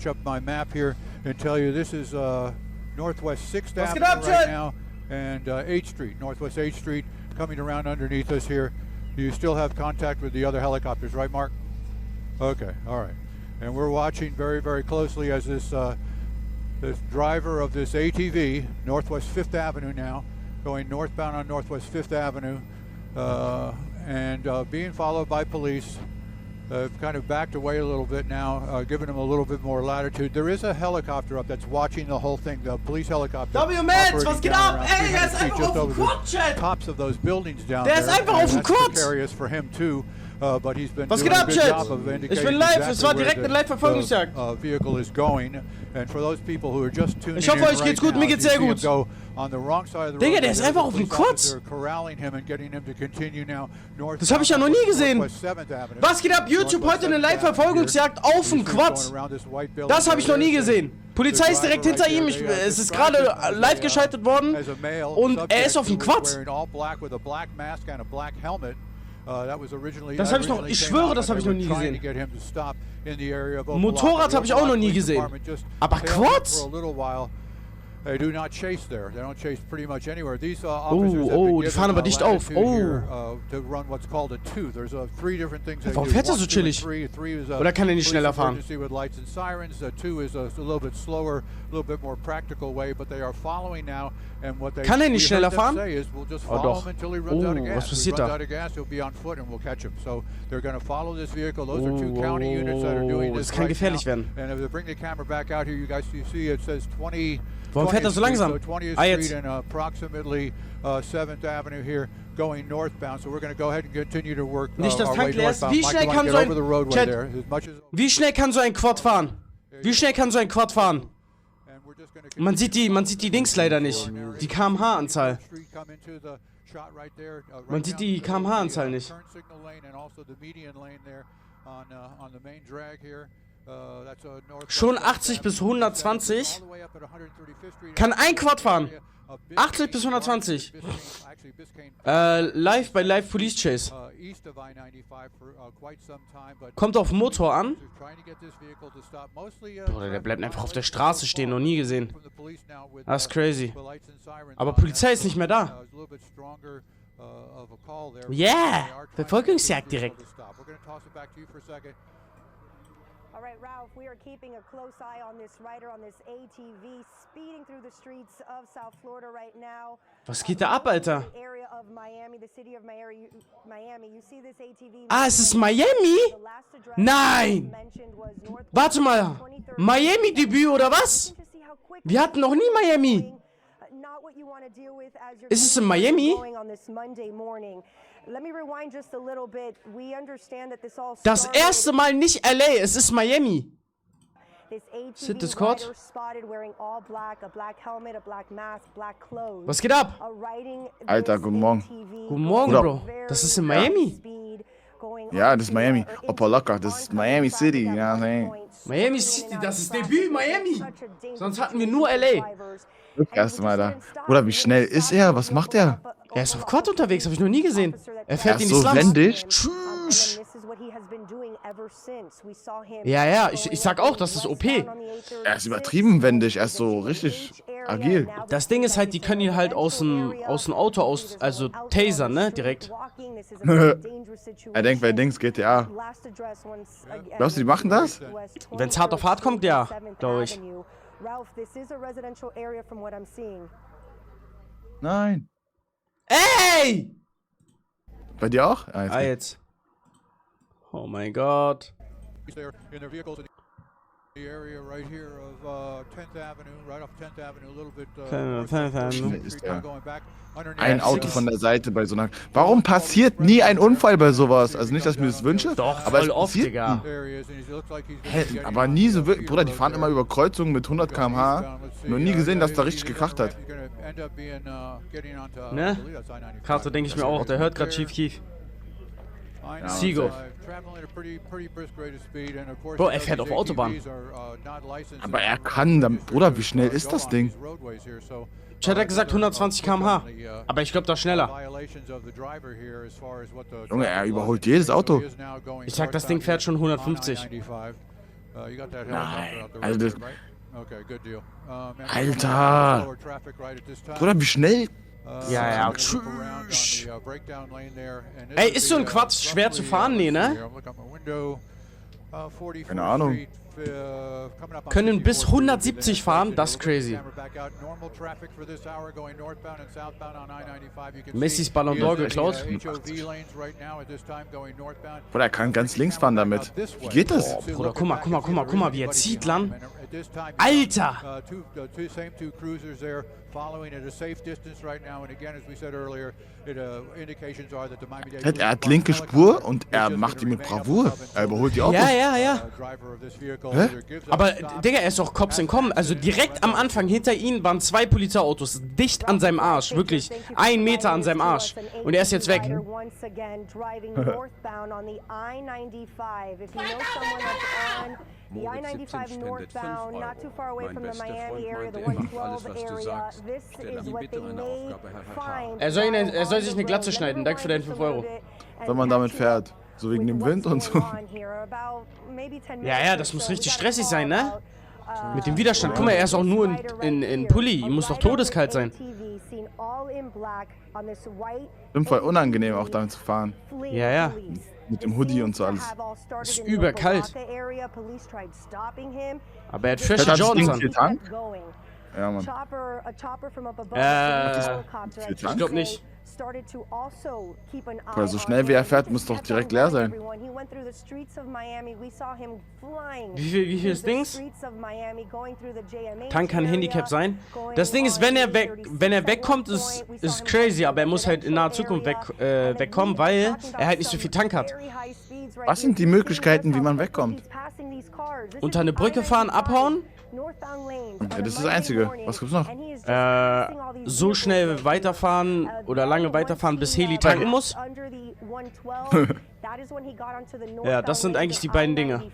Up my map here and tell you this is Northwest 6th Avenue right now and 8th Street, Northwest 8th Street, coming around underneath us here. You still have contact with the other helicopters, right, Mark? Okay, all right. And we're watching very, very closely as this driver of this ATV, Northwest 5th Avenue now, going northbound on Northwest 5th Avenue, and being followed by police. Kind of backed away a little bit now, giving them a little bit more latitude. There is a helicopter up that's watching the whole thing, the police helicopter. W-Mans, was geht ab? Ey, er ist einfach auf dem Quad, Chat! Tops of those buildings down Der ist einfach auf dem Quad! For him too. But he's been was geht ab, Chat? Ich bin live, es war direkt eine Live-Verfolgungsjagd. Vehicle is going. And for those people who are just tuning ich hoffe, euch geht's gut, mir geht's sehr gut. Digga, der ist einfach auf dem Quad. Das habe ich ja noch nie gesehen. Was geht ab, YouTube? Heute eine Live-Verfolgungsjagd auf dem Quad. Das habe ich noch nie gesehen. Polizei ist direkt hinter ihm. Es ist gerade live geschaltet worden. Und er ist auf dem Quad. Das habe ich noch, ich schwöre, das habe ich noch nie gesehen. Motorrad habe ich auch noch nie gesehen. Aber Quads? They do not chase there. They don't chase pretty much anywhere. These die fahren aber dicht auf. To run what's called a two. There's three different things. Warum fährt er so chillig? Oder kann er nicht schneller fahren? Lights and sirens. Two is a little bit slower, a little bit more practical way, but they are following now. And what they kann er nicht schneller fahren? Oh doch. Was passiert da? Das kann gefährlich werden. Warum fährt er so langsam? Ah, jetzt. Nicht das Tank leer ist. Wie schnell kann so ein Chat, wie schnell kann so ein Quad fahren? Wie schnell kann so ein Quad fahren? Man sieht die Dings leider nicht. Die kmh-Anzahl. Man sieht die kmh-Anzahl nicht. Schon 80 bis 120. Kann ein Quad fahren. 80 bis 120. Live bei Live Police Chase. Kommt auf den Motor an. Boah, der bleibt einfach auf der Straße stehen, noch nie gesehen. Das ist crazy. Aber Polizei ist nicht mehr da. Yeah! Verfolgungsjagd direkt. All right, Ralph, we are keeping a close eye on this rider on this ATV speeding through the streets of South Florida right now. Was geht da ab, Alter? Ah, es ist Miami? Nein! Warte mal, Miami-Debüt oder was? Wir hatten noch nie Miami. Ist es in Miami? Das erste Mal nicht LA, es ist Miami. Sit Discord. Was geht ab? Alter, guten Morgen. Guten Morgen, Bro. Das ist in Miami. Ja, das ist Miami. Opa locker, das ist Miami City. Ja, nee. Miami City, das ist Debüt Miami. Sonst hatten wir nur LA. Das erste Mal da. Oder wie schnell ist er? Was macht er? Er ist auf Quad unterwegs, habe ich noch nie gesehen. Er fährt in die so Slums. wendig. Tschüss. Ja, ich sag auch, das ist OP. Er ist übertrieben wendig, er ist so richtig agil. Das Ding ist halt, die können ihn halt aus dem Auto also tasern, ne, direkt. Er denkt bei Dings GTA. Glaubst du, die machen das? Wenn's hart auf hart kommt, ja, glaube ich. Nein. Ey! Bei dir auch? Ah, jetzt. Oh mein Gott. Ein Auto von der Seite bei so einer... Warum passiert nie ein Unfall bei sowas? Also nicht, dass ich mir das wünsche. Doch, aber voll oft, Digga. Hä, aber nie so wirklich. Bruder, die fahren immer über Kreuzungen mit 100 km/h. Noch nie gesehen, dass da richtig gekracht hat. Ne? Krass, so denke ich mir auch. Der hört gerade Chief. Ja, Sigo. Bro, er fährt auf Autobahn. Aber er kann dann... Bruder, wie schnell ist das Ding? Chat hat gesagt 120 km/h. Aber ich glaube, da schneller. Junge, er überholt jedes Auto. Ich sag, das Ding fährt schon 150. Nein, also das... Alter! Bruder, wie schnell? Ja, ja. Tschüss. Ey, ist so ein Quad schwer zu fahren? Nee, ne? Keine Ahnung. Können bis 170 fahren, das ist crazy. Messis Ballon d'Or geklaut. Bruder, er kann ganz links fahren damit. Wie geht das? Oh, Bruder, guck mal, wie er zieht lang. Alter! Er hat linke Spur und er macht die mit Bravour. Er überholt die Autos. Ja. Hä? Aber, Digga, er ist doch Cops entkommen. Also direkt am Anfang hinter ihm waren 2 Polizeiautos dicht an seinem Arsch. Wirklich. 1 Meter an seinem Arsch. Und er ist jetzt weg. The I-95 northbound, not too far away from the Miami area, the 112 area. This is what they may find. Er soll sich eine Glatze schneiden. Danke für deine 5 Euro. Wenn man damit fährt. So wegen dem Wind und so. Ja, das muss richtig stressig sein, ne? Mit dem Widerstand. Guck mal, er ist auch nur in Pulli. Ihm muss doch todeskalt sein. Stimmt, voll unangenehm auch damit zu fahren. Ja. Mit dem Hoodie und so alles. Ist überkalt. Aber er hat frische Hat das Jordans Ding an. viel Tank? Ja, Mann. Ich glaube nicht. Weil so schnell wie er fährt, muss doch direkt leer sein. Wie viel ist Dings? Tank kann Handicap sein. Das Ding ist, wenn er wegkommt, ist crazy, aber er muss halt in naher Zukunft wegkommen, weil er halt nicht so viel Tank hat. Was sind die Möglichkeiten, wie man wegkommt? Unter eine Brücke fahren, abhauen? Ja, das ist das Einzige. Was gibt's noch? So schnell weiterfahren oder lange weiterfahren, bis Heli tanken muss. Ja, das sind eigentlich die beiden Dinge.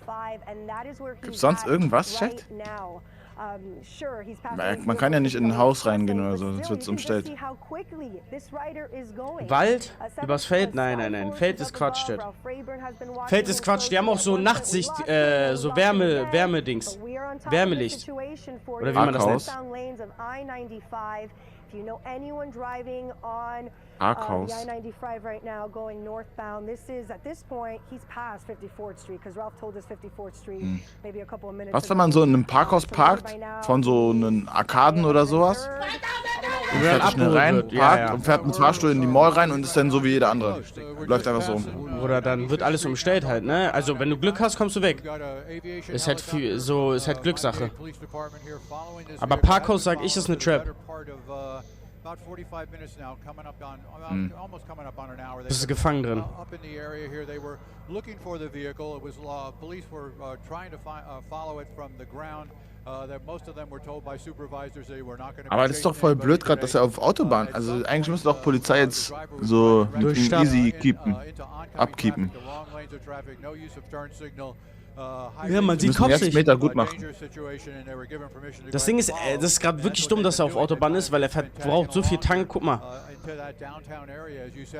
Gibt's sonst irgendwas, Chat? Man kann ja nicht in ein Haus reingehen oder so, sonst wird's umstellt. Wald? Übers Feld? Nein. Feld ist Quatsch, Chat. Feld ist Quatsch. Die haben auch so Nachtsicht, so Wärmedings. Wärmelicht. Oder wie man das nennt. Parkhaus. Was, wenn man so in einem Parkhaus parkt, von so einem Arkaden oder sowas? Und fährt schnell rein, parkt und fährt mit Fahrstuhl in die Mall rein und ist dann so wie jeder andere. Läuft einfach so. Oder dann wird alles umstellt halt, ne? Also wenn du Glück hast, kommst du weg. Ist halt Glückssache. Aber Parkhaus, sag ich, ist eine Trap. Bist du gefangen drin? Aber das ist doch voll blöd gerade, dass er auf Autobahn, also eigentlich müsste doch Polizei jetzt so mit ihm easy abkeepen. Ja, man sieht Cops nicht. Meter gut machen. Das Ding ist, das ist gerade wirklich dumm, dass er auf Autobahn ist, weil er braucht so viel Tank, guck mal.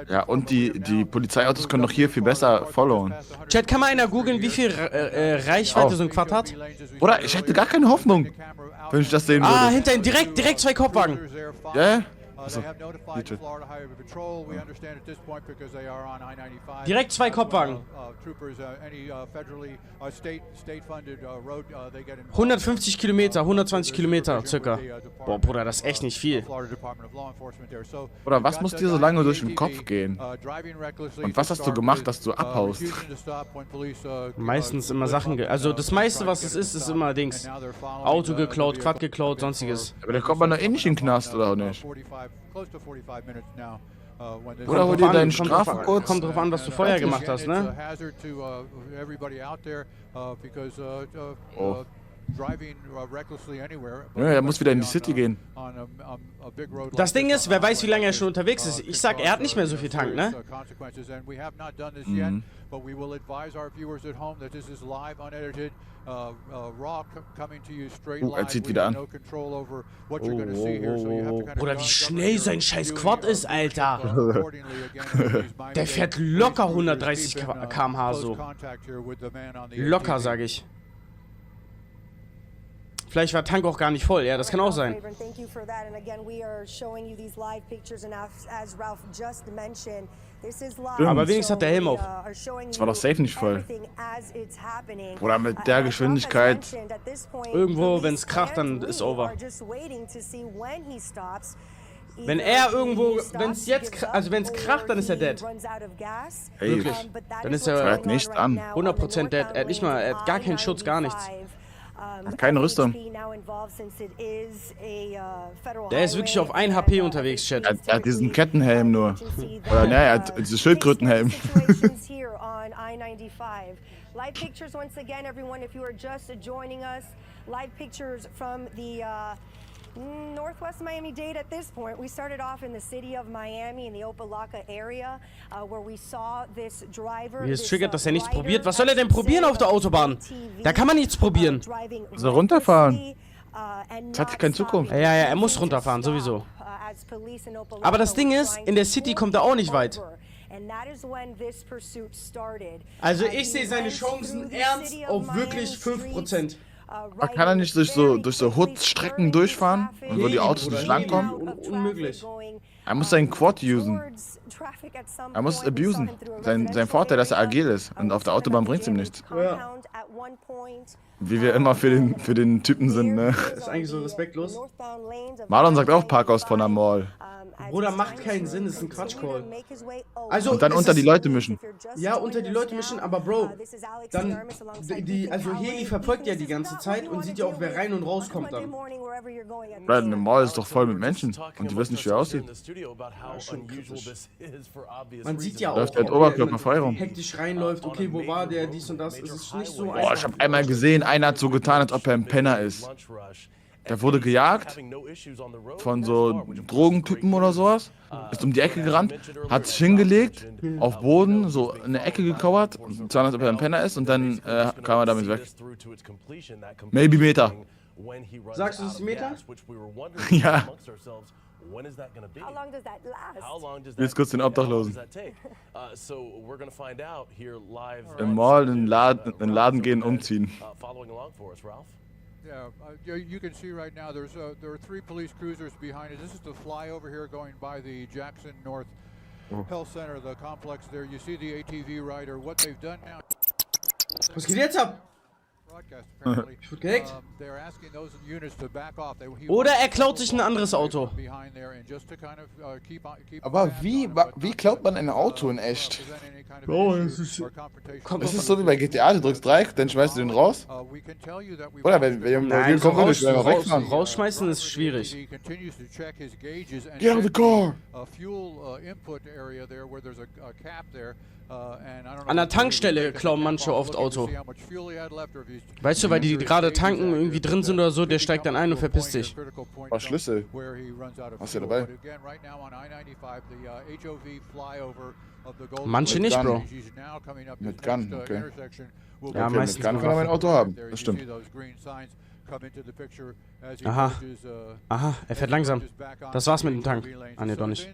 Ja, und die Polizeiautos können doch hier viel besser followen. Chat, kann mal einer googeln, wie viel Reichweite so ein Quad hat? Oder ich hätte gar keine Hoffnung, wenn ich das sehen würde. Ah, hinter ihm direkt 2 Kopfwagen. Ja? Also, direkt 2 Kopfwagen. 150 Kilometer, 120 Kilometer circa. Boah, Bruder, das ist echt nicht viel. Oder was muss dir so lange durch den Kopf gehen? Und was hast du gemacht, dass du abhaust? Meistens immer Sachen, also das meiste, was es ist immer Dings. Auto geklaut, Quad geklaut, sonstiges. Aber da kommt man doch eh nicht in den Knast, oder auch nicht? Oder hol dir deinen Strafcode. Kommt drauf an, was du vorher gemacht hast, ne? Oh. Ja, er muss wieder in die City gehen. Das Ding ist, wer weiß, wie lange er schon unterwegs ist. Ich sag, er hat nicht mehr so viel Tank, ne? Er zieht wieder an. Bruder, wie schnell sein scheiß Quad ist, Alter. Der fährt locker 130 km/h so. Locker, sag ich. Vielleicht war Tank auch gar nicht voll. Ja, das kann auch sein. Aber wenigstens hat der Helm auf. Das war doch safe nicht voll. Oder mit der Geschwindigkeit. Irgendwo, wenn es kracht, dann ist over. Wenn er irgendwo, wenn es jetzt, also wenn es kracht, dann ist er dead. Ey, Wirklich. Dann ist er feuert nicht an. 100% dead. Er hat nicht mal, er hat gar keinen Schutz, gar nichts. Hat keine Rüstung. Der ist wirklich auf 1 HP unterwegs, Chat. Er hat diesen Kettenhelm nur. Oder ne, er hat diesen Schildkrötenhelm. Live pictures once again, everyone, if you are just joining us. Live pictures from the Northwest Miami-Dade at this point. We started off in the city of Miami in the Opelika area, where we saw this driver. Wie es triggert, dass er nichts probiert. Was soll er denn probieren auf der Autobahn? Da kann man nichts probieren. Soll runterfahren. Das hat keine Zukunft. Ja, er muss runterfahren, sowieso. Aber das Ding ist, in der City kommt er auch nicht weit. Also ich sehe seine Chancen ernst auf wirklich 5%. Man kann er nicht durch so Hood-Strecken durchfahren, wo die Autos nicht langkommen? Unmöglich. Er muss seinen Quad usen. Er muss abusen. Sein Vorteil, dass er agil ist. Und auf der Autobahn bringt es ihm nichts. Ja. Wie wir immer für den Typen sind, ne? Das ist eigentlich so respektlos. Marlon sagt auch Parkhaus von der Mall. Bruder, macht keinen Sinn, das ist ein Quatschcall. Also, und dann unter die Leute mischen. Ja, unter die Leute mischen, aber Bro, dann, also Heli verfolgt ja die ganze Zeit und sieht ja auch, wer rein und rauskommt dann. Eine Mall ist doch voll mit Menschen und die wissen nicht, wie er aussieht. Man sieht ja auch, läuft der Oberkörper frei rum. Hektisch reinläuft, okay, wo war der, dies und das, es ist nicht so einfach. Boah, ich hab einmal gesehen, einer hat so getan, als ob er ein Penner ist. Der wurde gejagt von so Drogentypen oder sowas, ist um die Ecke gerannt, hat sich hingelegt, auf Boden, so in der Ecke gekauert, so als ob er ein Penner ist und dann kam er damit weg. Maybe Meter. Sagst du, es ist Meter? Ja. Jetzt kurz den Obdachlosen. Im Mall in den Laden gehen, umziehen. Yeah, you can see right now there are 3 police cruisers behind it. This is the flyover here going by the Jackson North Health Center, the complex there. You see the ATV rider. What they've done now. Was geht jetzt ab? Ich wurde gehackt. Oder er klaut sich ein anderes Auto. Aber wie klaut man ein Auto in echt? Oh, es ist so wie bei GTA, du drückst Dreieck, dann schmeißt du den raus? Oder wenn nein, so rausschmeißen ist schwierig. Get out of the car! An der Tankstelle klauen manche oft Auto. Weißt du, weil die gerade tanken, irgendwie drin sind oder so, der steigt dann ein und verpisst sich. Oh, Schlüssel. Hast du dabei? Manche nicht, Bro. Mit Gun, okay. Ja, okay, meistens mit Gun kann er mein Auto haben, das stimmt. Aha. Aha, er fährt langsam. Das war's mit dem Tank. Ah, ne, doch nicht.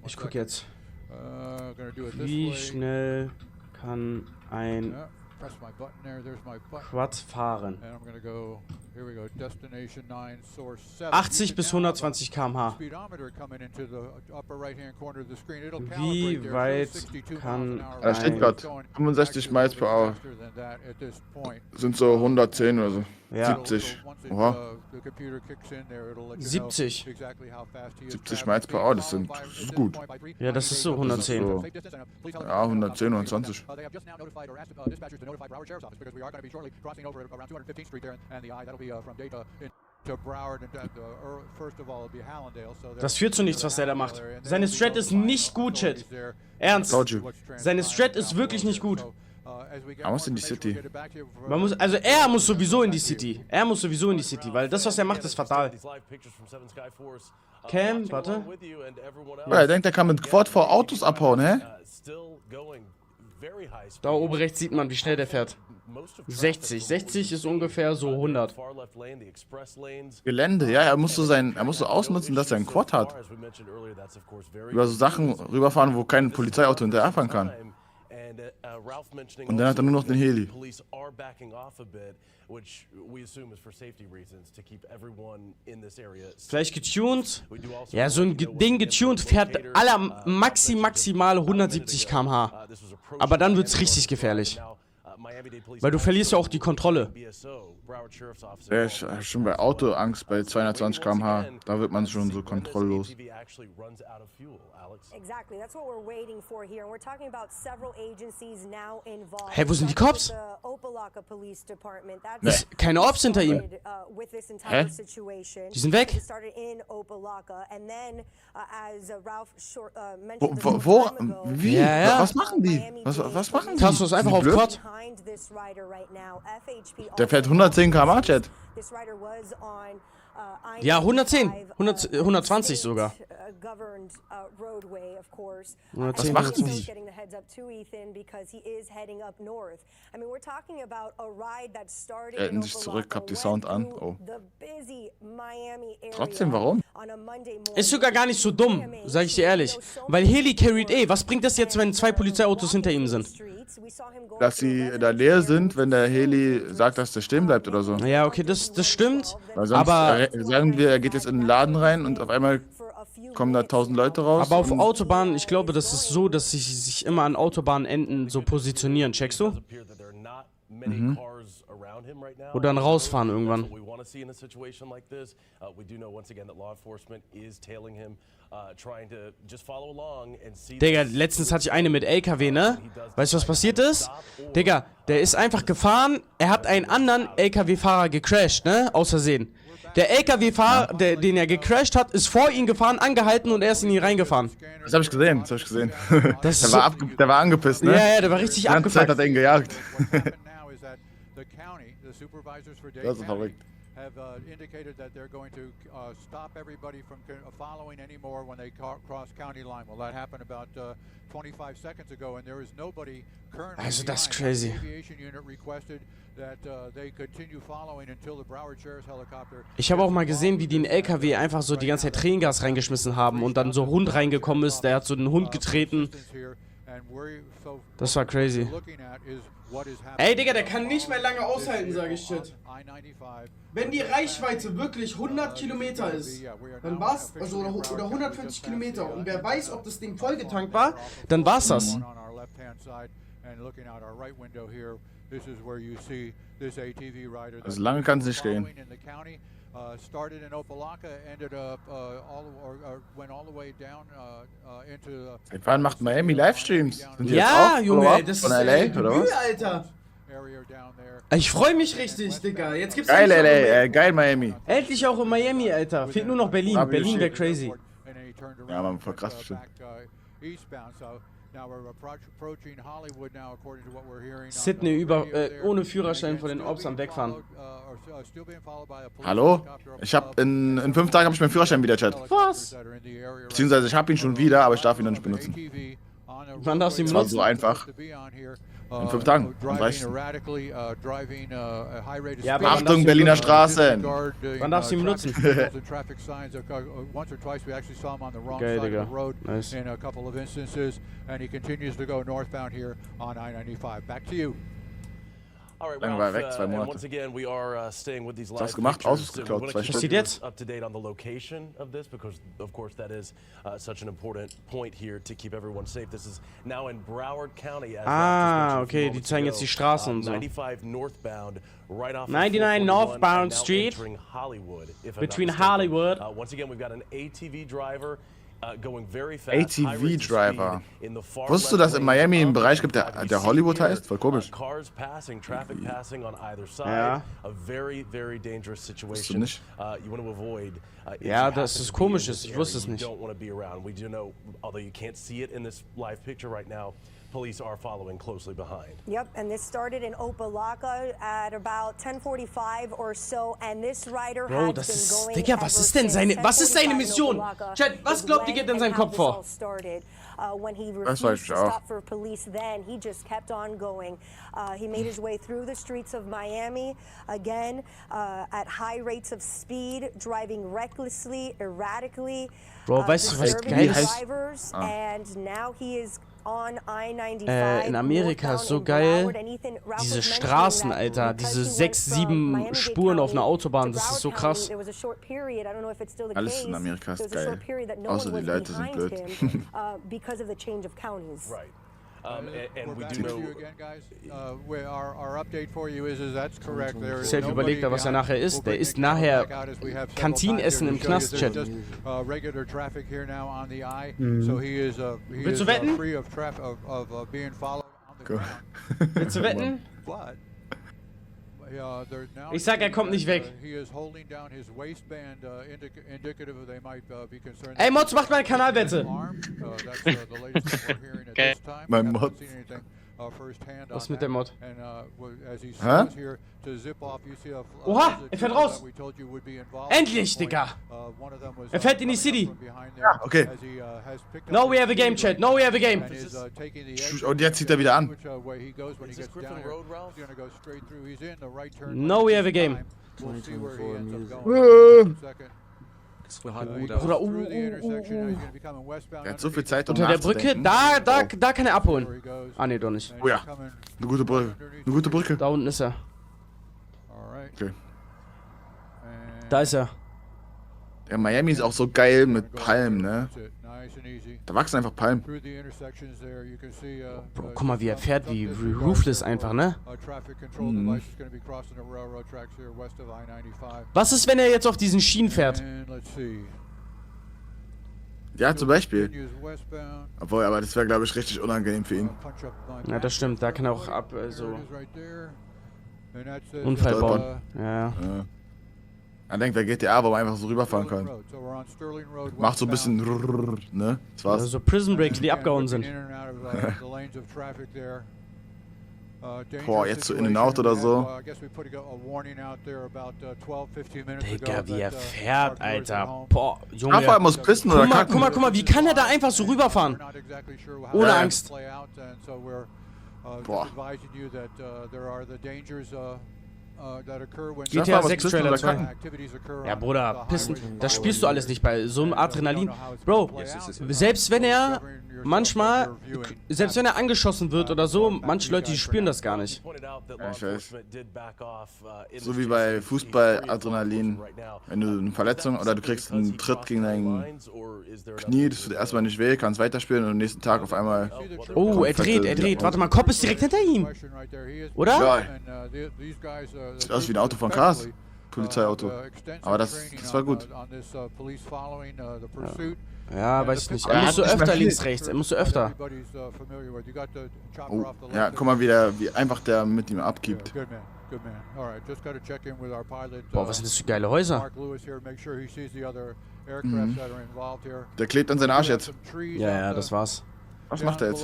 Ich guck jetzt. Wie schnell kann ein Quad fahren? 80 bis 120 km/h. Wie weit kann Da steht gerade 65 Miles per Hour. Sind so 110 oder so. Ja. 70. Oha. 70. 70 Miles per Hour, das ist gut. Ja, das ist so 110. So, ja, 110, 120. Das führt zu nichts, was der da macht. Seine Strat ist nicht gut, Chat. Ernst. Seine Strat ist wirklich nicht gut. Er muss in die City. Also er muss sowieso in die City. Er muss sowieso in die City, weil das, was er macht, ist fatal. Cam, warte. Ja, er denkt, er kann mit Quad vor Autos abhauen, hä? Da oben rechts sieht man, wie schnell der fährt. 60. 60 ist ungefähr so 100. Gelände, ja, er muss so ausnutzen, dass er einen Quad hat. Über so Sachen rüberfahren, wo kein Polizeiauto hinterherfahren kann. Und dann hat er nur noch den Heli. Vielleicht getuned. Ja, so ein Ding getuned fährt maximal 170 km/h. Aber dann wird's richtig gefährlich. Weil du verlierst ja auch die Kontrolle. Ja, ich habe schon bei Autoangst bei 220 km/h. Da wird man schon so kontrolllos. Hä, wo sind die Cops? Keine Ops hinter ihm. Hä? Die sind weg. Wo? Wie? Ja, ja. Was machen die? Was machen die? Tassos einfach auf Quad. Der fährt 110 km/h, Chat. Ja, 110. 120 sogar. Was machen die? Er hält sich zurück, hab die Sound an. Oh. Trotzdem, warum? Ist sogar gar nicht so dumm, sag ich dir ehrlich. Weil Heli carried was bringt das jetzt, wenn 2 Polizeiautos hinter ihm sind? Dass sie da leer sind, wenn der Heli sagt, dass der stehen bleibt oder so. Ja, okay, das stimmt. Weil sonst sagen wir, er geht jetzt in den Laden rein und auf einmal kommen da 1000 Leute raus. Aber auf Autobahnen, ich glaube, das ist so, dass sie sich immer an Autobahnenden so positionieren, checkst du? Mhm. Oder dann rausfahren irgendwann. Digga, letztens hatte ich eine mit LKW, ne? Weißt du, was passiert ist? Digga, der ist einfach gefahren, er hat einen anderen LKW-Fahrer gecrashed, ne? Aus Versehen. Der LKW-Fahrer, den er gecrashed hat, ist vor ihn gefahren, angehalten und er ist in ihn reingefahren. Das hab ich gesehen, Das der war angepisst, ne? Ja, der war richtig Die ganze Zeit abgefuckt. hat er ihn gejagt. Das ist verrückt. have indicated that they're going to stop everybody from following anymore when they cross county line. Well, that happened about 25 seconds ago, and there is nobody currently. Also, das ist crazy. The aviation unit requested that they continue following until the Broward Sheriff's helicopter. Ich habe auch mal gesehen, wie die in LKW einfach so die ganze Zeit Tränengas reingeschmissen haben und dann so ein Hund reingekommen ist, der hat so einen Hund getreten. Das war crazy. Ey, Digga, der kann nicht mehr lange aushalten, sage ich shit. Wenn die Reichweite wirklich 100 Kilometer ist, dann war's, also oder 150 Kilometer, und wer weiß, ob das Ding vollgetankt war, dann war's das. Also lange kann es nicht gehen. Started in Opelika, ended up went all the way down into. Seit wann macht Miami Livestreams? Sind die Ja, jetzt auch Junge, das von ist LA, oder was? Alter. Ich freue mich richtig, Digga. Jetzt gibt's Geil, LA, geil Miami. endlich auch in Miami, Alter. Fehlt nur noch Berlin. Berlin wäre crazy. Ja, man, voll krass bestimmt. Sydney ohne Führerschein von den Ops am Wegfahren. Hallo? In 5 Tagen habe ich meinen Führerschein wieder, Chat. Was? Beziehungsweise ich habe ihn schon wieder, aber ich darf ihn noch nicht benutzen. Wann darfst du ihn Das war benutzen? so einfach. In 5 Tagen. Am 30. Ja, aber Achtung, Berliner Straßen. Wann darfst du ihn benutzen? Geil, Digga. Nice. Dann war er weg, 2 Monate. Was hast du gemacht? Autos geklaut, 2 Was Stück. passiert jetzt? Ah, okay, die zeigen jetzt die Straßen und so. 99 Northbound Street between Hollywood. ATV-Driver. Wusstest du, dass in Miami einen Bereich gibt, der Hollywood heißt? Voll komisch. Ja. Wusstest du nicht? Ja, das ist komisch, ich wusste es nicht. Police are following closely behind. Yep, and this started in Opelika at about 10:45 or so, and this rider Bro, has das been ist, going Digga, was ist denn seine Mission? Chat, was glaubt ihr geht in seinem Kopf vor? When he Das weiß refused ich to auch. stop for police, then he just kept on going. He made his way through the streets of Miami, again, at high rates of speed, driving recklessly, erratically, Bro, weißt du, was disturbing geil ist? drivers, and now he is In Amerika ist so geil, diese Straßen, Alter, diese 6, 7 Spuren auf einer Autobahn, das ist so krass. Alles in Amerika ist geil, außer die Leute sind blöd. Right. And we do know. Self überlegt er, was er nachher isst. Der isst nachher Kantinenessen im Knast-Chat. Willst du wetten? Willst du wetten? Ich sag, er kommt nicht weg. Ey, Mods, macht mal eine Kanalwette. Okay. Mein Mod. Was ist mit dem Mod? Hä? Oha, er fährt raus. Endlich, Digga. Er fährt in die City. Ja, okay. No, we have a game, Chat. No, we have a game. Und jetzt zieht er wieder an. No, we have a game. Bruder, Er hat so viel Zeit, um unter der Brücke, nachzudenken. da kann er abholen. Ah, nee, doch nicht. Oh ja, eine gute Brücke. Eine gute Brücke. Da unten ist er. Okay. Da ist er. Ja, Miami ist auch so geil mit Palmen, ne? Da wachsen einfach Palmen. Bro, guck mal, wie er fährt, wie roofless einfach, ne? Mhm. Was ist, wenn er jetzt auf diesen Schienen fährt? Ja, zum Beispiel. Obwohl, aber das wäre, glaube ich, richtig unangenehm für ihn. Ja, das stimmt, da kann er auch so Unfall bauen. Ja. Er denkt, wer GTA, wo man einfach so rüberfahren kann. Macht so ein bisschen, ne? Das war's. Also so Prison Breaks, die abgehauen sind. Boah, jetzt so in and out oder so. Digga, wie er fährt, Alter. Boah, Junge. Rafa muss pissen oder kacken. Guck mal, wie kann er da einfach so rüberfahren? Ohne Angst. Boah. GTA 6 Trailer 2. Ja, Bruder, pissen, das spielst du alles nicht bei so einem Adrenalin. Bro, selbst wenn er manchmal, selbst wenn er angeschossen wird oder so, manche Leute, die spüren das gar nicht. Ja, ich weiß. So wie bei Fußball-Adrenalin. Wenn du eine Verletzung oder du kriegst einen Tritt gegen dein Knie, das tut erstmal nicht weh, kannst weiterspielen und am nächsten Tag auf einmal... Oh, er dreht. Warte mal, Kopf ist direkt hinter ihm. Oder? Ja. Sieht aus wie ein Auto von Cars. Polizeiauto. Aber das war gut. Ja, weiß ich nicht. Er muss so öfter links, rechts. Er muss so öfter. Oh, ja, guck mal, wie einfach der mit ihm abgibt. Boah, was sind das für geile Häuser? Mhm. Der klebt an seinen Arsch jetzt. Ja, das war's. Was macht er jetzt?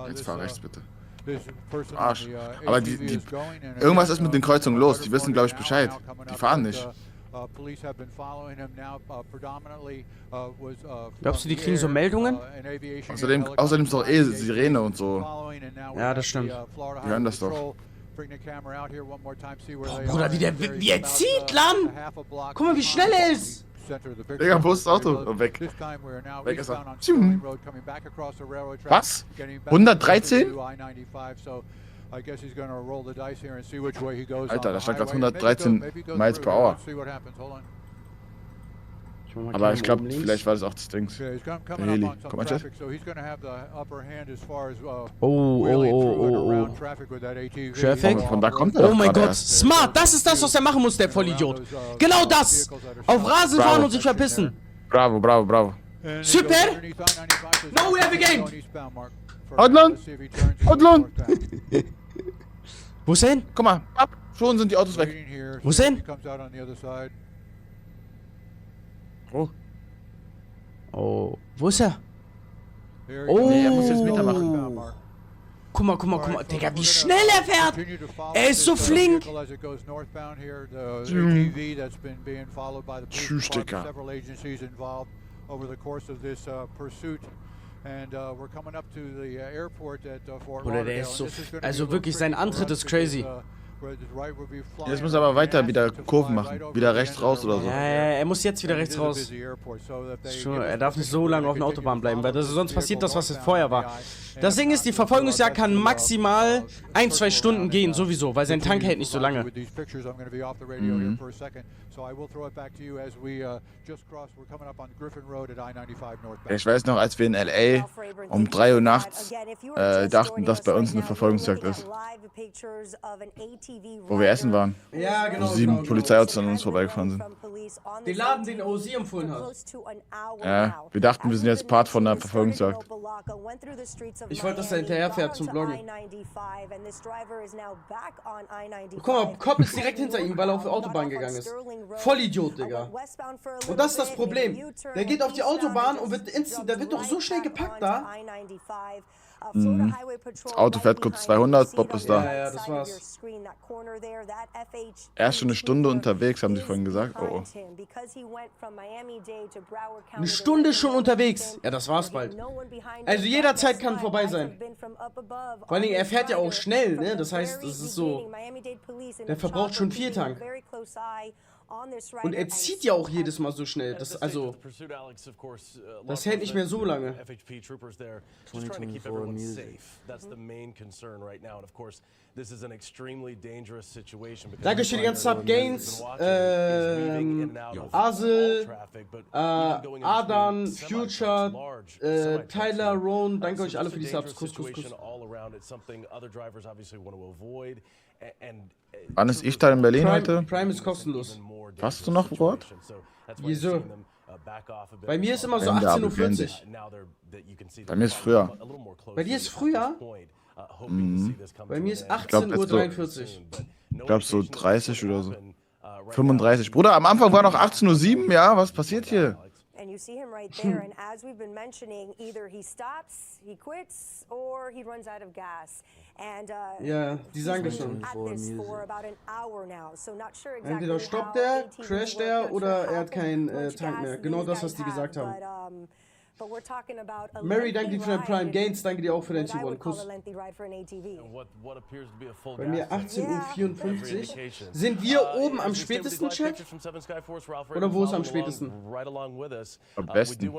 Jetzt fahr rechts, bitte. Arsch. Aber irgendwas ist mit den Kreuzungen los. Die wissen, glaube ich, Bescheid. Die fahren nicht. Glaubst du, die kriegen so Meldungen? Außerdem ist doch eh Sirene und so. Ja, das stimmt. Wir hören das doch. Boah, Bruder, wie er zieht, Lamm! Guck mal, wie schnell er ist! Digga, wo ist das Auto? Oh, weg. Weg ist er. Was? 113? Alter, da stand gerade 113 Miles per Hour. Aber ich glaube, vielleicht war das auch das Ding. Der Heli. Komm mal, Chef. Oh. Traffic? Von da kommt er doch. Oh mein Gott, erst. smart! Das ist das, was er machen muss, der Vollidiot. Genau das! Auf Rasen fahren und sich verpissen. Bravo. Super! No, we have a game! Outland! Wo ist er hin? Guck mal, ab! Schon sind die Autos weg. Wo ist er hin? Oh, wo ist er? Oh! Nee, er muss jetzt Meter machen. Guck mal, Digga, wie schnell er fährt! Er ist so flink! Tschüss, Digga. Oder der ist so... Also wirklich, sein Antritt ist crazy. Jetzt muss er aber weiter wieder Kurven machen. Wieder rechts raus oder so. Ja, er muss jetzt wieder rechts raus. Er darf nicht so lange auf der Autobahn bleiben, weil sonst passiert das, was vorher war. Das Ding ist, die Verfolgungsjagd kann maximal 1-2 Stunden gehen, sowieso, weil sein Tank hält nicht so lange. Ich weiß noch, als wir in L.A. um 3 Uhr nachts dachten, dass bei uns eine Verfolgungsjagd ist. Wo wir essen waren. Ja, genau. Wo 7 Polizeiautos an uns vorbeigefahren sind. Den Laden, den OC empfohlen hat. Ja, wir dachten, wir sind jetzt Part von der Verfolgungsjagd. Ich wollte, dass er hinterher fährt zum Bloggen. Guck mal, Cop ist direkt hinter ihm, weil er auf die Autobahn gegangen ist. Vollidiot, Digga. Und das ist das Problem. Der geht auf die Autobahn und der wird doch so schnell gepackt da. Das Auto fährt kurz 200, Bob ist da. Ja, das war's. Er ist schon eine Stunde unterwegs, haben sie vorhin gesagt. Oh. Eine Stunde schon unterwegs. Ja, das war's bald. Also jederzeit kann vorbei sein. Vor allen Dingen, er fährt ja auch schnell, ne? Das heißt, das ist so... Der verbraucht schon 4 Tank. Und er zieht ja auch jedes Mal so schnell. Das hält nicht mehr so lange. Danke für die ganzen Sub-Gains. Asel, Adan, Future, Tyler, Roan. Danke euch alle für die Subs. Kuss, Kuss, Kuss. Wann ist ich-Teil in Berlin heute? Prime ist kostenlos. Hast du noch Wort? Wieso? Bei mir ist immer so 18:40 Uhr. Bei mir ist früher. Bei dir ist früher? Bei mir ist 18:43 Uhr. Ich glaube so 30 oder so. 35. Bruder, am Anfang war noch 18:07 Uhr, ja? Was passiert hier? And you see him right there, and as we've been mentioning, either he stops, he quits, or he runs out of gas. And ja, die sagen das schon. Entweder stoppt er, crasht er oder er hat keinen Tank mehr. Genau das, was die gesagt haben. Mary, danke dir für dein Prime. Gains, danke dir auch für dein T1. Kuss. Bei mir 18:54 Uhr. Sind wir oben am spätesten, Chat? Oder wo ist am spätesten? Am besten.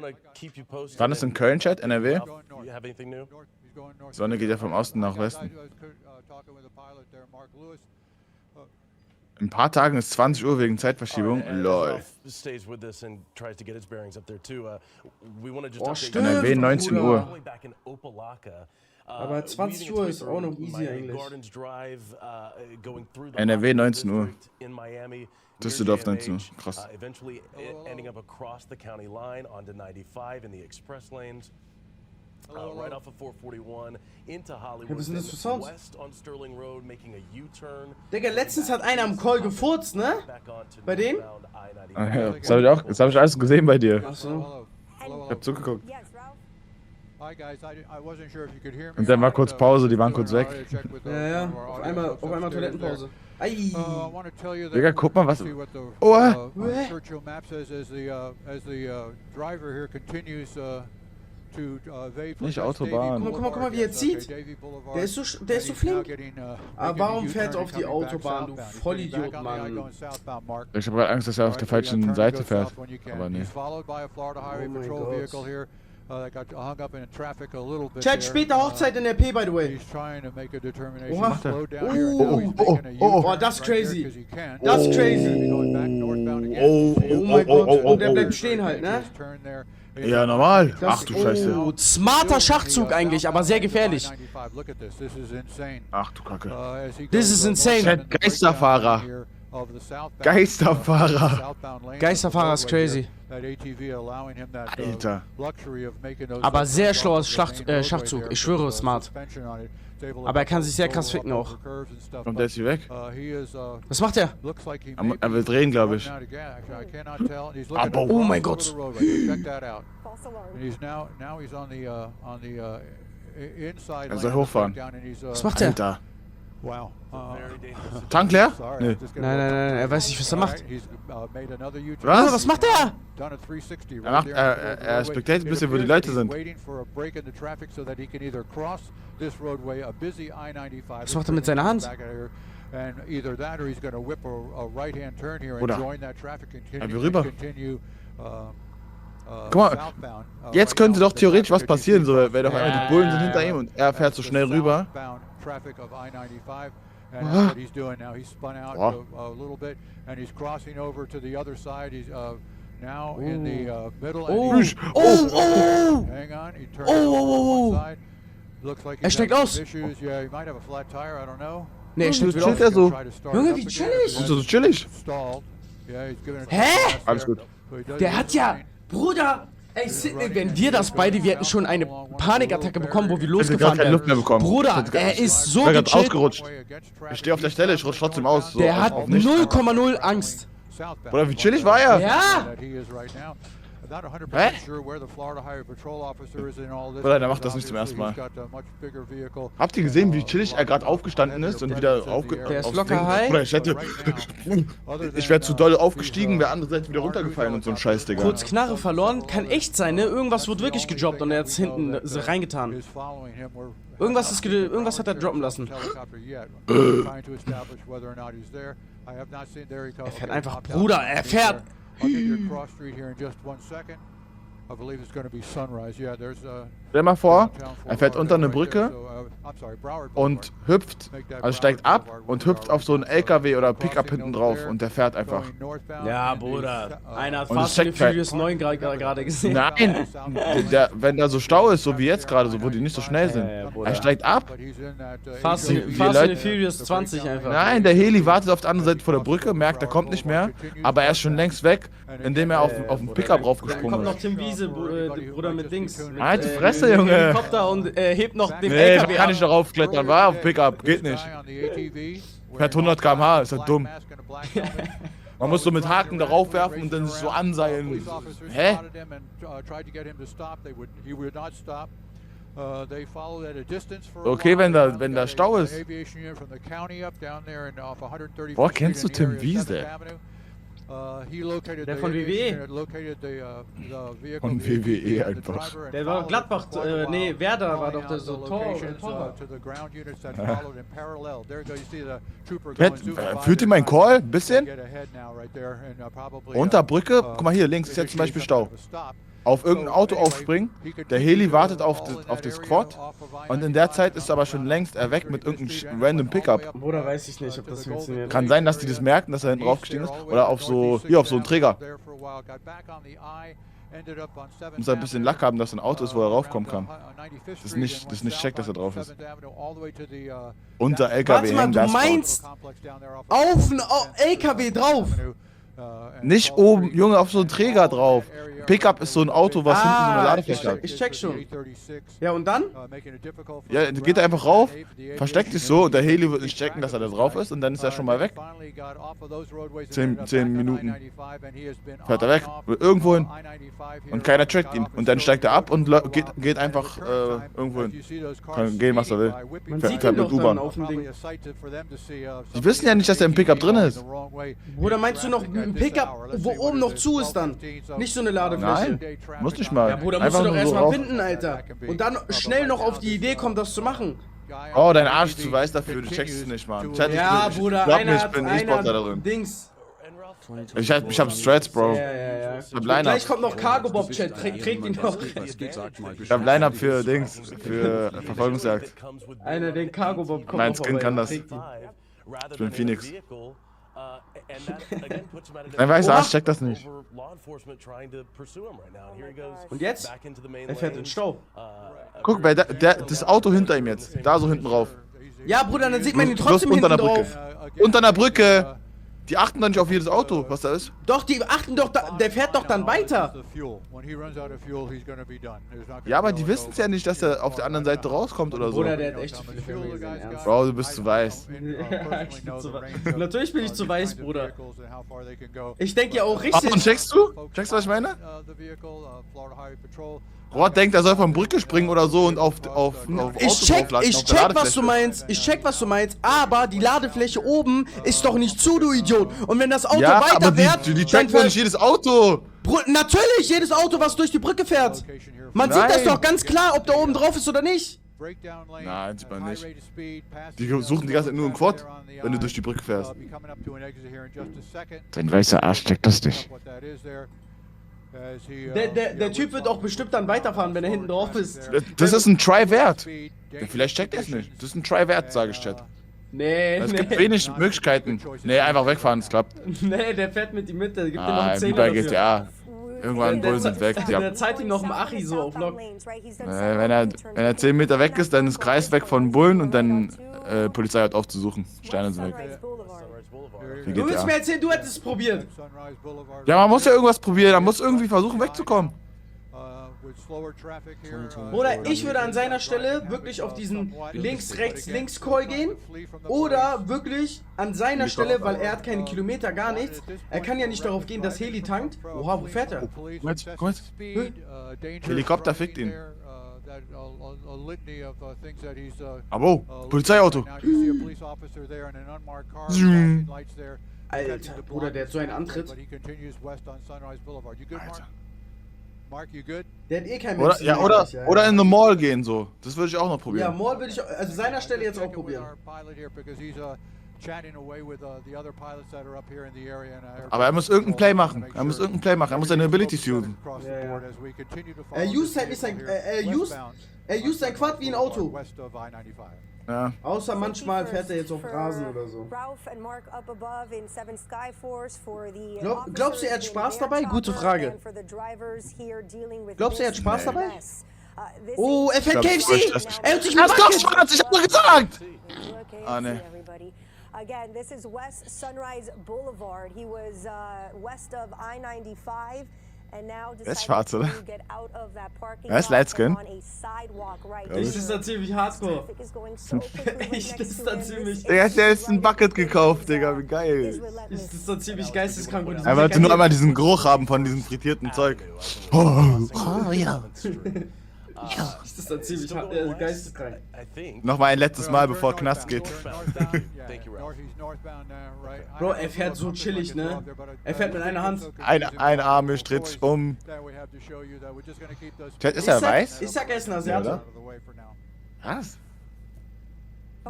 Wann ist in Köln, Chat? NRW? Die Sonne geht ja vom Osten nach Westen. In ein paar Tagen ist 20 Uhr wegen Zeitverschiebung. Lol. Oh, stimmt. NRW 19 Uhr. Aber 20 Uhr ist auch noch easy eigentlich. NRW 19 Uhr. Düsseldorf 19 Uhr. Krass. Right off of 441 into Hollywood. Ja, was sind das für Sounds? West on Sterling Road, making a U-turn. Digga, letztens hat einer am Call gefurzt, ne? Bei dem? Das hab ich alles gesehen bei dir. Achso. Ich hab zugeguckt. Und dann war kurz Pause, die waren kurz weg. Ja. Auf einmal Toilettenpause. Ei. Digga, guck mal, was... Oh! Nicht Autobahn. Guck mal, wie er zieht. Der ist so flink. Aber warum fährt er auf die Autobahn, du Vollidiot, Mann? Ich habe gerade Angst, dass er auf der falschen Seite fährt. Aber nee. Oh mein Gott. Chat, später Hochzeit in der P, by the way. Oha. Oh, das ist crazy. Das ist crazy. Oh mein Gott. Und der bleibt stehen halt, ne? Ja, normal. Ach du Scheiße. Smarter Schachzug eigentlich, aber sehr gefährlich. Ach du Kacke. This is insane. Chat, Geisterfahrer. Geisterfahrer. Geisterfahrer ist crazy. Alter. Aber sehr schlauer Schachzug. Ich schwöre, smart. Aber er kann sich sehr krass ficken auch. Kommt der jetzt hier weg? Was macht er? Er will drehen, glaube ich. Oh mein Gott. Er soll hochfahren. Was macht er? Alter. Tank leer? Nee. Nein, er weiß nicht, was er macht. Was? Was macht er? Er respektiert ein bisschen, wo die Leute sind. Was macht er mit seiner Hand? And either that or he's going to whip a right-hand turn here and Oder? join that traffic Er will rüber. continue Guck mal, jetzt könnte doch theoretisch was passieren, so, weil doch einmal die Bullen sind hinter ihm und er fährt so schnell rüber. Traffic of I-95, and Ah. that's what he's doing now. He's spun out Wow. a little bit, and he's crossing over to the other side. He's now in the middle. Oh, And he's, hang on, he turns over oh. to one side. Looks like Er he's steigt having aus. some issues. Yeah, he might have a flat tire. I don't know. Ne, er steht wieder chillt auf. er so. Try to start Junge, it up wie again. chillig. Ist so chillig. Stalled. Yeah, he's giving it a Hä? try Alles there. gut. So he does Der it hat ja, fine. Bruder, ey Sidney, wenn wir das beide, wir hätten schon eine Panikattacke bekommen, wo wir Ich hätte losgefahren gar keine Luft mehr wären. bekommen. Bruder, er ist so Ich bin gerade gechillt, ausgerutscht. Ich stehe auf der Stelle, ich rutsche trotzdem aus. So der auf hat nichts. 0,0 Angst. Bruder, wie chillig war er? Ja! Hä? Bruder, Bruder, der macht das nicht zum ersten Mal. Habt ihr gesehen, wie chillig er gerade aufgestanden ist und wieder Der ist aufs locker Ding- high. Bruder, ich wäre zu doll aufgestiegen, wäre andere Seite wieder runtergefallen und so ein Scheiß, Digga. Kurz Knarre verloren, kann echt sein, ne? Irgendwas wird wirklich gedroppt und er hat es hinten reingetan. Irgendwas hat er droppen lassen. Er fährt einfach, Bruder, er fährt. Stell mal vor, er fährt unter eine Brücke und hüpft, also steigt ab und hüpft auf so einen LKW oder Pickup hinten drauf und der fährt einfach. Ja, Bruder. Einer hat Und Fast es and checkt the halt. Furious 9 gerade gesehen. Nein, wenn da so Stau ist, so wie jetzt gerade, so wo die nicht so schnell sind, Ja, Bruder. er steigt ab. Fast Die and Leute- the Furious 20 einfach. Nein, der Heli wartet auf der anderen Seite vor der Brücke, merkt, er kommt nicht mehr, aber er ist schon längst weg, indem er auf den Pickup Dann raufgesprungen kommt noch ist. Tim Wiese, Bruder, mit Dings. Mit, Halt die Fresse, mit dem Junge. Helikopter und hebt noch den Nee, da LKW kann ab. ich noch aufklettern, war auf Pickup, geht nicht. Fährt 100 km/h, ist ja dumm. Man muss so mit Haken darauf werfen und dann sich so anseilen. Hä? Okay, wenn da Stau ist. Boah, kennst du Tim Wiese? Der von WWE. Von WWE einfach. Der war Gladbach, nee, Werder war doch der so Torwart. Fühlt ihr meinen Call? Ein bisschen? Unter Brücke? Guck mal hier, links ist jetzt zum Beispiel Stau. Auf irgendein Auto aufspringen, der Heli wartet auf das Quad und in der Zeit ist aber schon längst er weg mit irgendeinem random Pickup. Bruder, weiß ich nicht, ob das funktioniert. Kann sein, dass die das merken, dass er hinten draufgestiegen ist oder auf so einen Träger. Muss er ein bisschen Lack haben, dass ein Auto ist, wo er raufkommen kann. Das ist nicht checkt, dass er drauf ist. Unter LKW Warte mal, hängen, du das drauf. meinst auf einen LKW drauf? Nicht oben, Junge, auf so einen Träger drauf. Pickup ist so ein Auto, was hinten so eine Ladefläche hat. Ich check schon. Ja, und dann? Ja, geht er einfach rauf, versteckt sich so und der Heli wird nicht checken, dass er da drauf ist und dann ist er schon mal weg. 10 Minuten fährt er weg, irgendwo hin und keiner checkt ihn. Und dann steigt er ab und geht einfach irgendwo hin. Kann gehen, was er will. Man Fährt sieht ihn mit doch dann U-Bahn. auf dem Ding. Die wissen ja nicht, dass er im Pickup drin ist. Bruder, meinst du noch ein Pickup, wo oben noch zu ist dann? Nicht so eine Ladefläche. Nein, muss nicht mal. Ja, Bruder, musst du doch nur erstmal rauf. finden, Alter. Und dann schnell noch auf die Idee kommen, das zu machen. Oh, dein Arsch zu weiß dafür, du checkst es nicht, Mann. Ja, Bruder, glaub mir, einer ich hat bin E-Sportler da einer drin. Dings. Ich hab Strats, Bro. Ja. Ich hab Line-Up. Gleich kommt noch Cargo Bob Chat, trägt ihn noch. Ich hab Line-Up für Dings, für Verfolgungsjagd. Einer, den Cargo Bob kommt Mein noch Skin vorbei, kann das. trägt ihn. Ich bin Phoenix. Dein weißer Arsch checkt das nicht. Und jetzt? Er fährt in den Stau. Guck, weil das Auto hinter ihm jetzt, da so hinten drauf. Ja, Bruder, dann sieht man ihn Bloß trotzdem unter hinten einer drauf. Brücke. Unter einer Brücke! Die achten doch nicht auf jedes Auto, was da ist. Doch, die achten doch, der fährt doch dann weiter. Ja, aber die wissen es ja nicht, dass er auf der anderen Seite rauskommt oder so. Bruder, der hat echt zu viel Fernsehen, ernst. Bro, du bist zu weiß. Ja, ich bin zu weiß. Natürlich bin ich zu weiß, Bruder. Ich denke ja auch Ach, und richtig. checkst du? Checkst du, was ich meine? Rohat denkt, er soll von Brücke springen oder so und auf Ich check, was du meinst. Ich check, was du meinst. Aber die Ladefläche oben ist doch nicht zu, du Idiot. Und wenn das Auto Ja, weiter aber fährt, die dann checken doch nicht jedes Auto. Natürlich, jedes Auto, was durch die Brücke fährt. Man sieht das Nein. doch ganz klar, ob da oben drauf ist oder nicht. Nein, sieht man nicht. Die suchen die ganze Zeit nur einen Quad, wenn du durch die Brücke fährst. Dein weißer Arsch checkt das nicht. Der Typ wird auch bestimmt dann weiterfahren, wenn er hinten drauf ist. Das ist ein Try wert. Vielleicht checkt er es nicht. Das ist ein Try wert, sage ich, Chat. Nee, Es gibt wenig Möglichkeiten. Nee, einfach wegfahren, es klappt. Nee, der fährt mit die Mitte. Gibt dir noch einen Wie Zehner bei dafür. GTA. Irgendwann Bullen sind weg. Der zahlt ihm noch einen Achi so auf Lock. Wenn er 10 Meter weg ist, dann ist Kreis weg von Bullen und dann Polizei hört auf zu suchen. Sterne sind weg. Wie Du geht willst mir erzählen, du hättest es probiert. Ja, man muss ja irgendwas probieren. Man muss irgendwie versuchen wegzukommen. Oder ich würde an seiner Stelle wirklich auf diesen Links-Rechts-Links-Call gehen. Oder wirklich an seiner Stelle, weil er hat keine Kilometer, gar nichts. Er kann ja nicht darauf gehen, dass Heli tankt. Oha, wo fährt er? Guck mal. Helikopter fickt ihn. Aber Polizeiauto. Alter, Bruder, der hat so einen Antritt. Alter. Der hat eh keinen Oder, Menschen. ja, oder in eine Mall gehen so. Das würde ich auch noch Ja, probieren. Mall würde ich, also seiner Stelle jetzt auch probieren. Aber er muss irgendein Play machen. Er muss seine Abilities usen. Er used halt nicht sein, er used sein Quad wie ein Auto. Ja. Außer manchmal fährt er jetzt auf Rasen oder so. Glaubst du, er hat Spaß dabei? Gute Frage. Glaubst du, er hat Spaß dabei? Oh, er fährt KFC! Er hört sich Das ist doch schwarz, ich hab doch gesagt! Ah, ne. Again, this is West Sunrise Boulevard. He was west of I-95 and now decided to get out of that parking lot on a sidewalk right now. Das ist da ziemlich hardcore. Echt, das ist da ziemlich... Der hat ja jetzt ein Bucket gekauft, Digga, wie geil. Das ist da ziemlich geisteskrank. Er wollte nur einmal diesen Geruch haben von diesem frittierten Zeug. Oh ja. Das ist da ziemlich geisteskrank. Nochmal ein letztes Mal, bevor Knast geht. Bro, er fährt so chillig, ne? Er fährt mit einer Hand. Ein Arm dreht sich um. Ist er weiß? Ich sag, er ist ein Asiate. Was?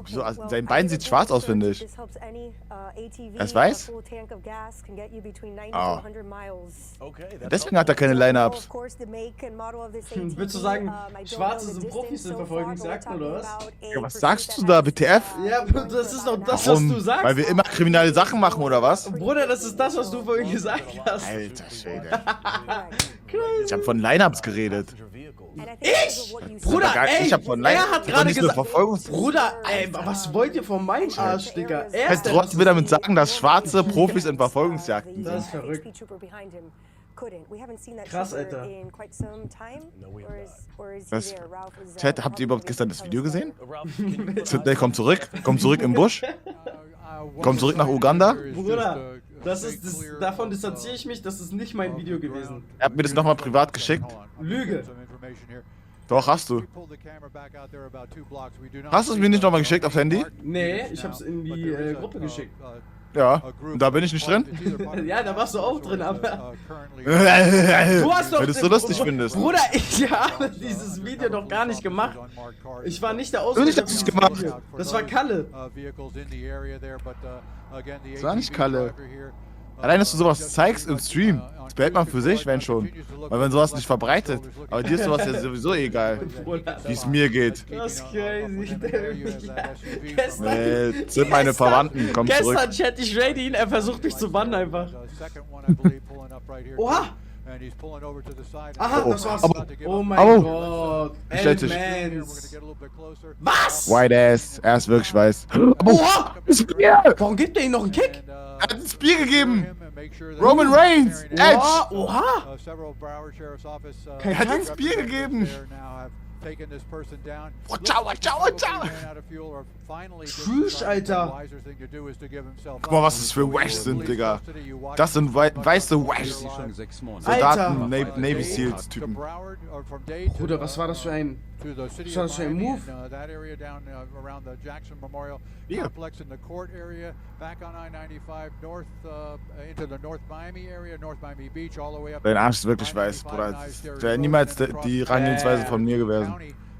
So, also sein Bein sieht schwarz aus, finde ich. Er ist weiß? Oh. Deswegen hat er keine Line-Ups. Würdest du sagen, Schwarze sind Profis in Verfolgungsjagden, oder was? Ja, was sagst du da, WTF? Ja, das ist doch das, Warum? was du sagst. Weil wir immer kriminelle Sachen machen, oder was? Bruder, das ist das, was du vorhin gesagt hast. Alter Schwede. Ich hab von Line-Ups geredet. Ich? Bruder, ey, ich hab von er hat gerade gesagt... Verfolgungs Bruder, ey, was wollt ihr von meinem Arsch, Digga? Er ist der... Trotzdem will damit sagen, dass schwarze Profis in Verfolgungsjagden Das ist sind. verrückt. Krass, Alter. Chat, habt ihr überhaupt gestern das Video gesehen? Der kommt zurück im Busch. Kommt zurück nach Uganda. Bruder, davon distanziere ich mich, das ist nicht mein Video gewesen. Er hat mir das nochmal privat geschickt. Lüge. Doch, hast du. Hast du es mir nicht nochmal geschickt aufs Handy? Nee, ich hab's in die Gruppe geschickt. Ja, und da bin ich nicht drin? Ja, da warst du auch drin, aber... Du hast doch... Wenn du es so lustig findest. Bruder, ich habe dieses Video doch gar nicht gemacht. Ich war nicht der Du Auslöser nicht für hast dieses es gemacht. Video. Das war Kalle. Das war nicht Kalle. Allein, dass du sowas zeigst im Stream, das behält man für sich, wenn schon. Weil man sowas nicht verbreitet. Aber dir ist sowas ja sowieso egal, wie es mir geht. Das ist crazy. Das sind meine Verwandten, komm zurück. Gestern chatte ich ihn, er versucht mich zu bannen einfach. Oha! Aha, das war's. Oh mein Gott. Mans. Was? White Ass, er ist wirklich weiß. Oha! Das Bier! Warum gibt er ihm noch einen Kick? Er hat das Bier gegeben! Roman Reigns! Edge! Oha! Er hat das Bier gegeben! Ciao, ciao, ciao! Tschüss, Alter! Guck mal, was das für Washs sind, Digga. Das sind weiße Washs. Soldaten, Navy Seals Typen. Bruder, was war das für ein... Was war das für ein Move? Hier. Dein Arsch ist wirklich weiß, Bruder. Das wäre niemals die Herangehensweise von mir gewesen.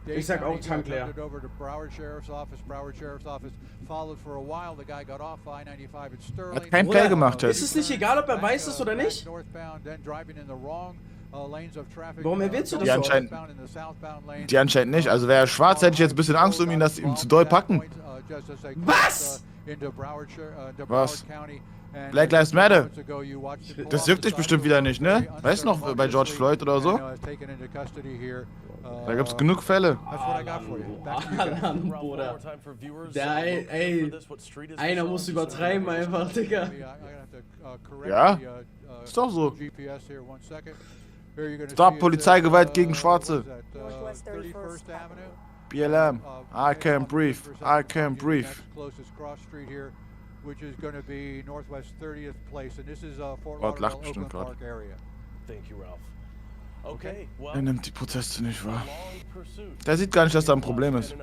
Ich sag auch tankleer. Hat kein Play gemacht, Ist es nicht egal, ob er weiß ist oder nicht? Warum erwähnst du das so? Die anscheinend nicht. Also wäre er schwarz, hätte ich jetzt ein bisschen Angst um ihn, dass ihm zu doll packen. Was? Was? Black Lives Matter. Das juckt dich bestimmt wieder nicht, ne? Weißt du noch, bei George Floyd oder so? Da gibt's genug Fälle. Alan, Bruder. Ey, einer muss übertreiben einfach, Digga. Ja, ist doch so. Stop Polizeigewalt gegen Schwarze. BLM. I can't breathe. I can't breathe. Which is going to be Northwest 30th Place, and this is Fort Lacht Lauderdale, bestimmt Oakland gerade. Park area. Thank you, Ralph. Okay, well, Er nimmt die Proteste nicht wahr. long pursuit. Der sieht gar nicht, dass da ein Problem ist. Wie,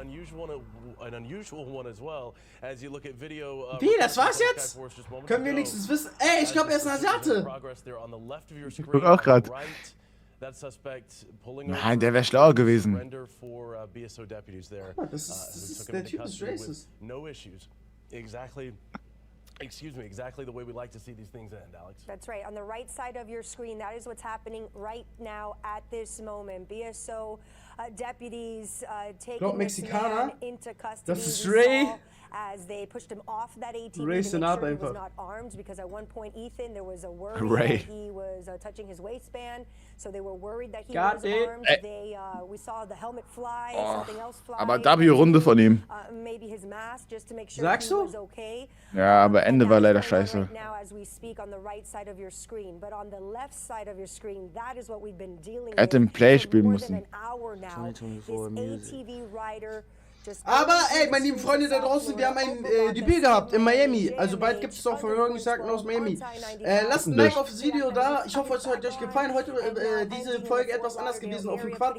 das war's jetzt? Können wir wenigstens wissen? Ey, ich glaube, er ist ein Asiate. Ich guck auch grad. Nein, der wäre schlauer gewesen. Der Typ ist racist. Exactly the way we like to see these things end, Alex. That's right. On the right side of your screen, that is what's happening right now at this moment. BSO deputies taking this man into custody. Das ist Ray. As they pushed him off that ATV Ray to make sure he einfach. was not armed, because at one point, Ethan, there was a worry Ray. that he was touching his waistband, so they were worried that he Got was it. armed. We saw the helmet fly, something else fly. Aber W-Runde von ihm. Maybe his mask, just to make sure Sagst he du? was okay. Ja, aber Ende war leider scheiße. Right now, as we speak, on the right side of your screen, but on the left side of your screen, that is what we've been dealing Er hätte im with Play for spielen more müssen. than an hour now. This ATV rider just Aber ey, meine lieben Freunde da draußen, wir haben ein Debüt gehabt in Miami. Also bald gibt es auch Verfolgungsjagden aus Miami. Lasst ein Like auf das Video da. Ich hoffe, es hat euch gefallen. Heute diese Folge etwas anders gewesen auf dem Quad.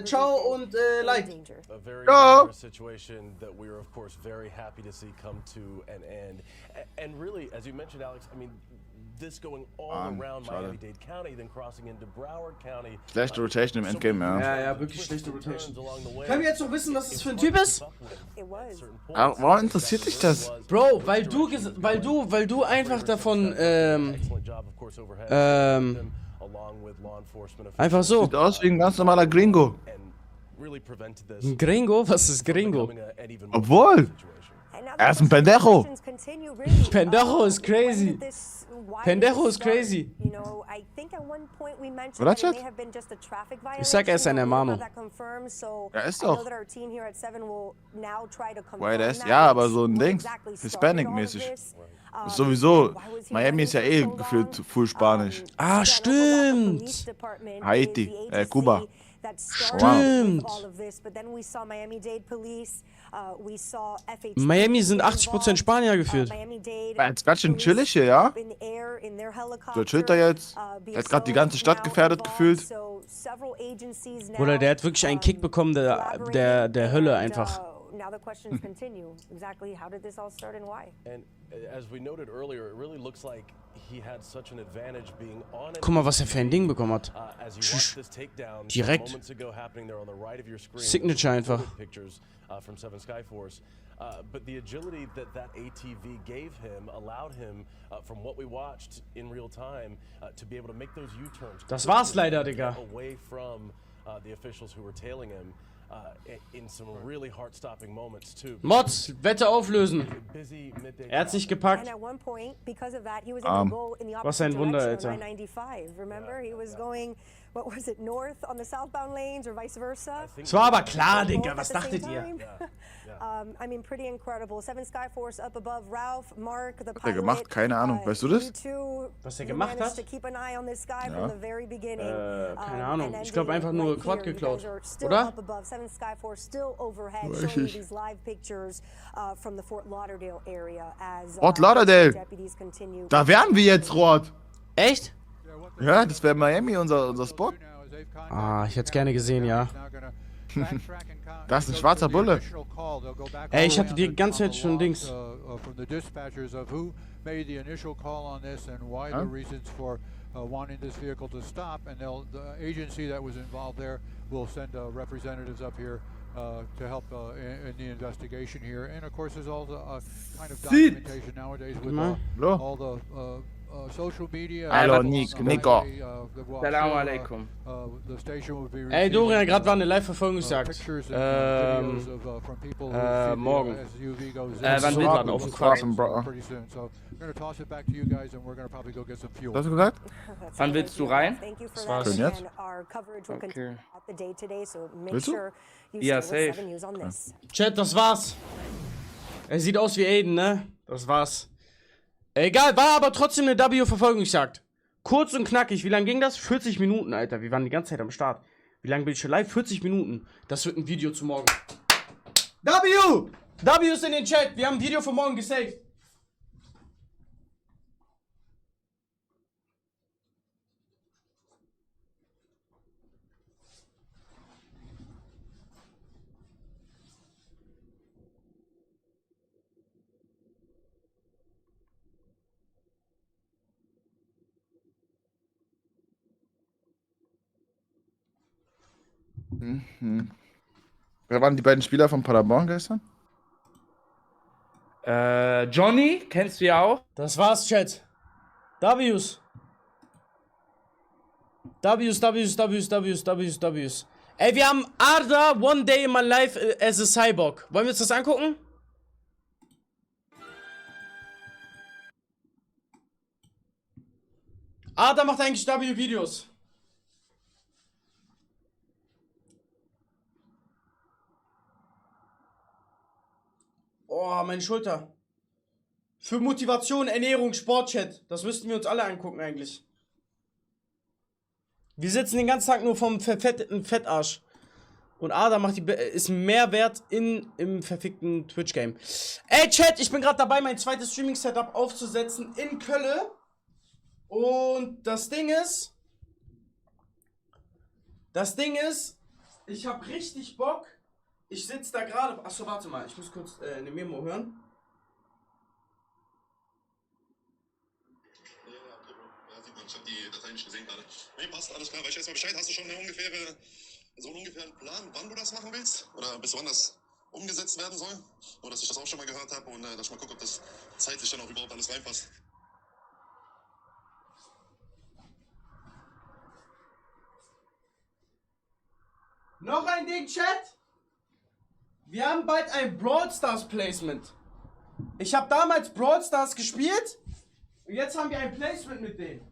Ciao und Like. A very Ciao. dangerous situation that we are, of course, very happy to see come to an end. And really, as you mentioned, Alex, I mean, this going all around schade. Miami-Dade County, then crossing into Broward County. Schlechte Rotation im Endgame, ja. Ja, wirklich schlechte Rotation. Können wir jetzt noch wissen, was das für ein Typ ist? it was. Aber warum interessiert dich das? Bro, weil du einfach davon, Excellent job, of course, overhead. Along with law enforcement einfach so. Sieht aus wie ein ganz normaler Gringo. and really prevented this Gringo? Was ist Gringo? becoming an even more Obwohl. situation. And now Er the ist ein Pendejo. questions continue, really. Pendejo is crazy. When did this- why did Pendejo this is crazy. start? You know, I think at one point we mentioned Oder, that it may Chat? have been just a traffic Ich sag, er ist eine violation. We don't Ermahnung. have that confirmed, so Ja, ist I know doch. that our team here at 7 will now try to confirm Why, der ist- that, ja, aber so ein what Dings, exactly started Hispanic-mäßig. all of this. Ist sowieso, Why was he Miami ist ja running eh for so gefühlt long? full Spanisch. Ah, Again, stimmt. Oklahoma Police Department Haiti, is the agency Kuba. that started Stimmt. with all of this, but then we saw Miami-Dade Police, we saw FHP Miami sind 80% involved, Spanier gefühlt. Miami-Dade Ja, jetzt ganz schön Police chillig hier, ja? in the air in their helicopter. So chillt er jetzt. BSO Er hat gerade die ganze Stadt now gefährdet involved, gefühlt. so several agencies now, Bruder, der hat wirklich einen Kick bekommen, der Hölle einfach. Now the questions continue. Exactly how did this all start and why? And as we noted earlier, it really looks like he had such an advantage being on an Guck mal, was er für ein Ding bekommen hat. as you watch this takedown Direkt. moments ago happening there on the right of your screen. Signature einfach. Pictures from 7 Skyforce. But the agility that ATV gave him allowed him, from what we watched in real time, to be able to make those U-turns. Das war's leider, Digga. Away from the officials who were tailing him. In some really heart-stopping moments too. Mods, Wette auflösen. Busy midday. Er hat's nicht gepackt. And at one point, because of that, he was able to go in the Was opposite ein Wunder, direction Alter. on 95. Remember, he was going, what was it, north on the southbound lanes or vice versa? Es war aber klar, Digga, Both was at the dachtet same ihr? time? I mean, pretty incredible. 7 Skyforce up above. Ralph, Mark, the er pilot. gemacht? Keine Ahnung. Weißt du das? You two, Was er you gemacht managed hat? to keep an eye on this guy from the very beginning. keine Ahnung. And Ich glaub, einfach nur right Quad here, you geklaut. guys are still Oder? up above. 7 Skyforce still overhead, Weiß showing you ich. these live pictures from the Fort Lauderdale area as Fort Lauderdale. deputies continue. Da wären wir jetzt, Rohat. Echt? Ja, das wäre Miami, unser Spot. Ah, ich hätte es gerne gesehen, ja. Da ist ein schwarzer Bulle. Ey, ich hatte die ganze Zeit schon Dings. wanting this vehicle to stop, and the agency that was involved there will send representatives up here to help in the investigation here. And of course, there's all the kind of documentation nowadays with all the social media. Hallo, Nico. Salam alaikum. Ey, Dorian, gerade war eine Live-Verfolgungsjagd. Morgen. Wann will man auf dem Quark? Was hast du gesagt? Wann willst du rein? Was war's denn jetzt? Okay. Willst du? Ja, safe. Chat, das war's. Er sieht aus wie Aiden, ne? Das war's. Egal, war aber trotzdem eine W-Verfolgungsjagd. Kurz und knackig. Wie lange ging das? 40 Minuten, Alter. Wir waren die ganze Zeit am Start. Wie lange bin ich schon live? 40 Minuten. Das wird ein Video zu morgen. W! W ist in den Chat. Wir haben ein Video für morgen gesaved. Wer waren die beiden Spieler von Paderborn gestern? Johnny, kennst du ja auch. Das war's, Chat. W's. W's. Ey, wir haben Arda One Day in My Life as a Cyborg. Wollen wir uns das angucken? Arda macht eigentlich W-Videos. Oh, meine Schulter. Für Motivation, Ernährung, Sportchat. Das müssten wir uns alle angucken eigentlich. Wir sitzen den ganzen Tag nur vom verfetteten Fettarsch. Und Ada macht ist mehr wert im verfickten Twitch-Game. Ey, Chat, ich bin gerade dabei, mein zweites Streaming-Setup aufzusetzen in Köln. Und das Ding ist, ich habe richtig Bock. Ich sitze da gerade. Achso, warte mal. Ich muss kurz eine Memo hören. Ja, sieht man. Ich habe die Datei nicht gesehen gerade. Nee, passt. Alles klar. Weißt du erstmal Bescheid? Hast du schon so einen ungefähren Plan, wann du das machen willst? Oder bis wann das umgesetzt werden soll? Oder dass ich das auch schon mal gehört habe und dass ich mal gucke, ob das zeitlich dann auch überhaupt alles reinpasst. Noch ein Ding, Chat. Wir haben bald ein Brawl Stars Placement. Ich habe damals Brawl Stars gespielt und jetzt haben wir ein Placement mit denen.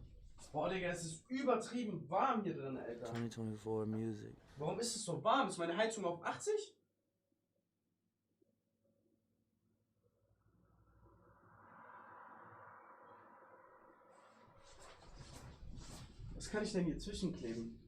Boah, Digga, es ist übertrieben warm hier drin, Alter. 2024 Music. Warum ist es so warm? Ist meine Heizung auf 80? Was kann ich denn hier zwischenkleben?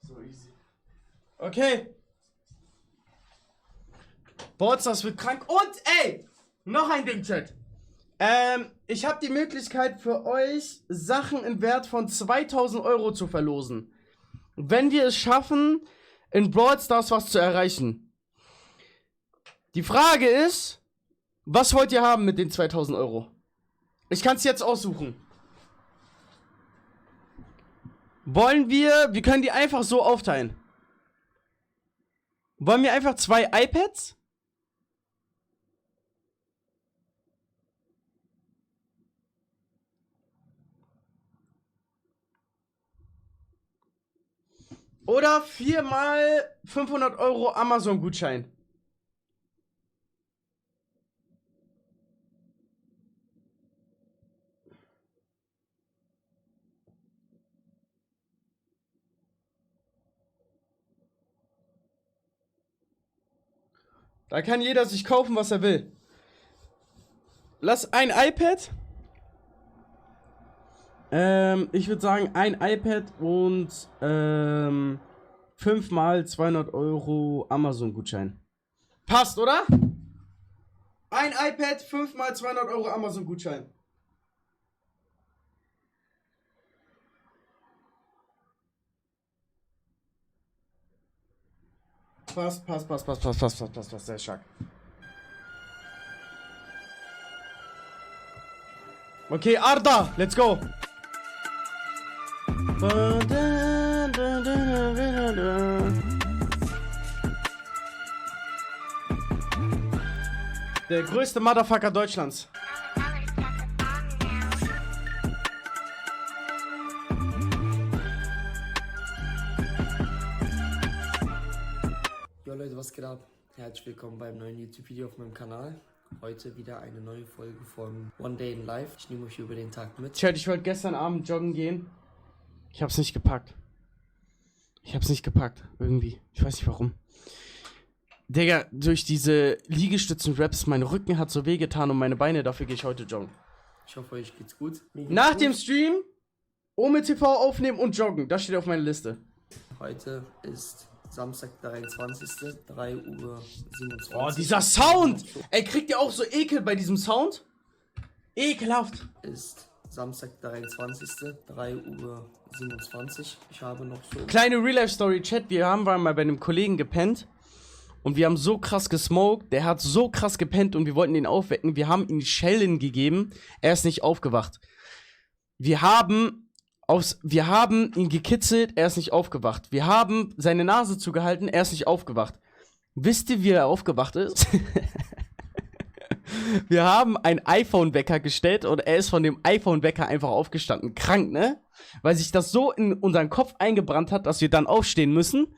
So easy. Okay. Boards wird krank. Und ey, noch ein Ding, Chat. Ich habe die Möglichkeit für euch Sachen im Wert von 2000 € zu verlosen. Wenn wir es schaffen, in Brawl Stars was zu erreichen. Die Frage ist, was wollt ihr haben mit den 2000 €? Ich kann es jetzt aussuchen. Wir können die einfach so aufteilen. Wollen wir einfach 2 iPads? Oder 4 mal 500 € Amazon-Gutschein. Da kann jeder sich kaufen, was er will. Lass ein iPad. Ich würde sagen, ein iPad und 5 mal 200 € Amazon-Gutschein. Passt, oder? Ein iPad, 5 mal 200 € Amazon-Gutschein. Passt, sehr stark. Okay, Arda, let's go. Der größte Motherfucker Deutschlands. Jo Leute, was geht ab? Herzlich willkommen beim neuen YouTube-Video auf meinem Kanal. Heute wieder eine neue Folge von One Day in Life. Ich nehme euch über den Tag mit. Chat, ich wollte gestern Abend joggen gehen. Ich hab's nicht gepackt. Irgendwie. Ich weiß nicht warum. Digga, durch diese Liegestützen-Raps, mein Rücken hat so wehgetan und meine Beine, dafür gehe ich heute joggen. Ich hoffe, euch geht's gut. Nach dem Stream, ohne TV aufnehmen und joggen. Das steht auf meiner Liste. Heute ist Samstag, 23. 3:27 Uhr. Oh, dieser Sound! Ey, kriegt ihr auch so Ekel bei diesem Sound? Ekelhaft. Ist Samstag, 23. 3:27 Uhr. Ich habe noch so... Kleine Real-Life-Story, Chat. Wir waren mal bei einem Kollegen gepennt. Und wir haben so krass gesmoked. Der hat so krass gepennt und wir wollten ihn aufwecken. Wir haben ihm Schellen gegeben. Er ist nicht aufgewacht. Wir haben ihn gekitzelt, er ist nicht aufgewacht. Wir haben seine Nase zugehalten, er ist nicht aufgewacht. Wisst ihr, wie er aufgewacht ist? Wir haben einen iPhone-Wecker gestellt und er ist von dem iPhone-Wecker einfach aufgestanden. Krank, ne? Weil sich das so in unseren Kopf eingebrannt hat, dass wir dann aufstehen müssen.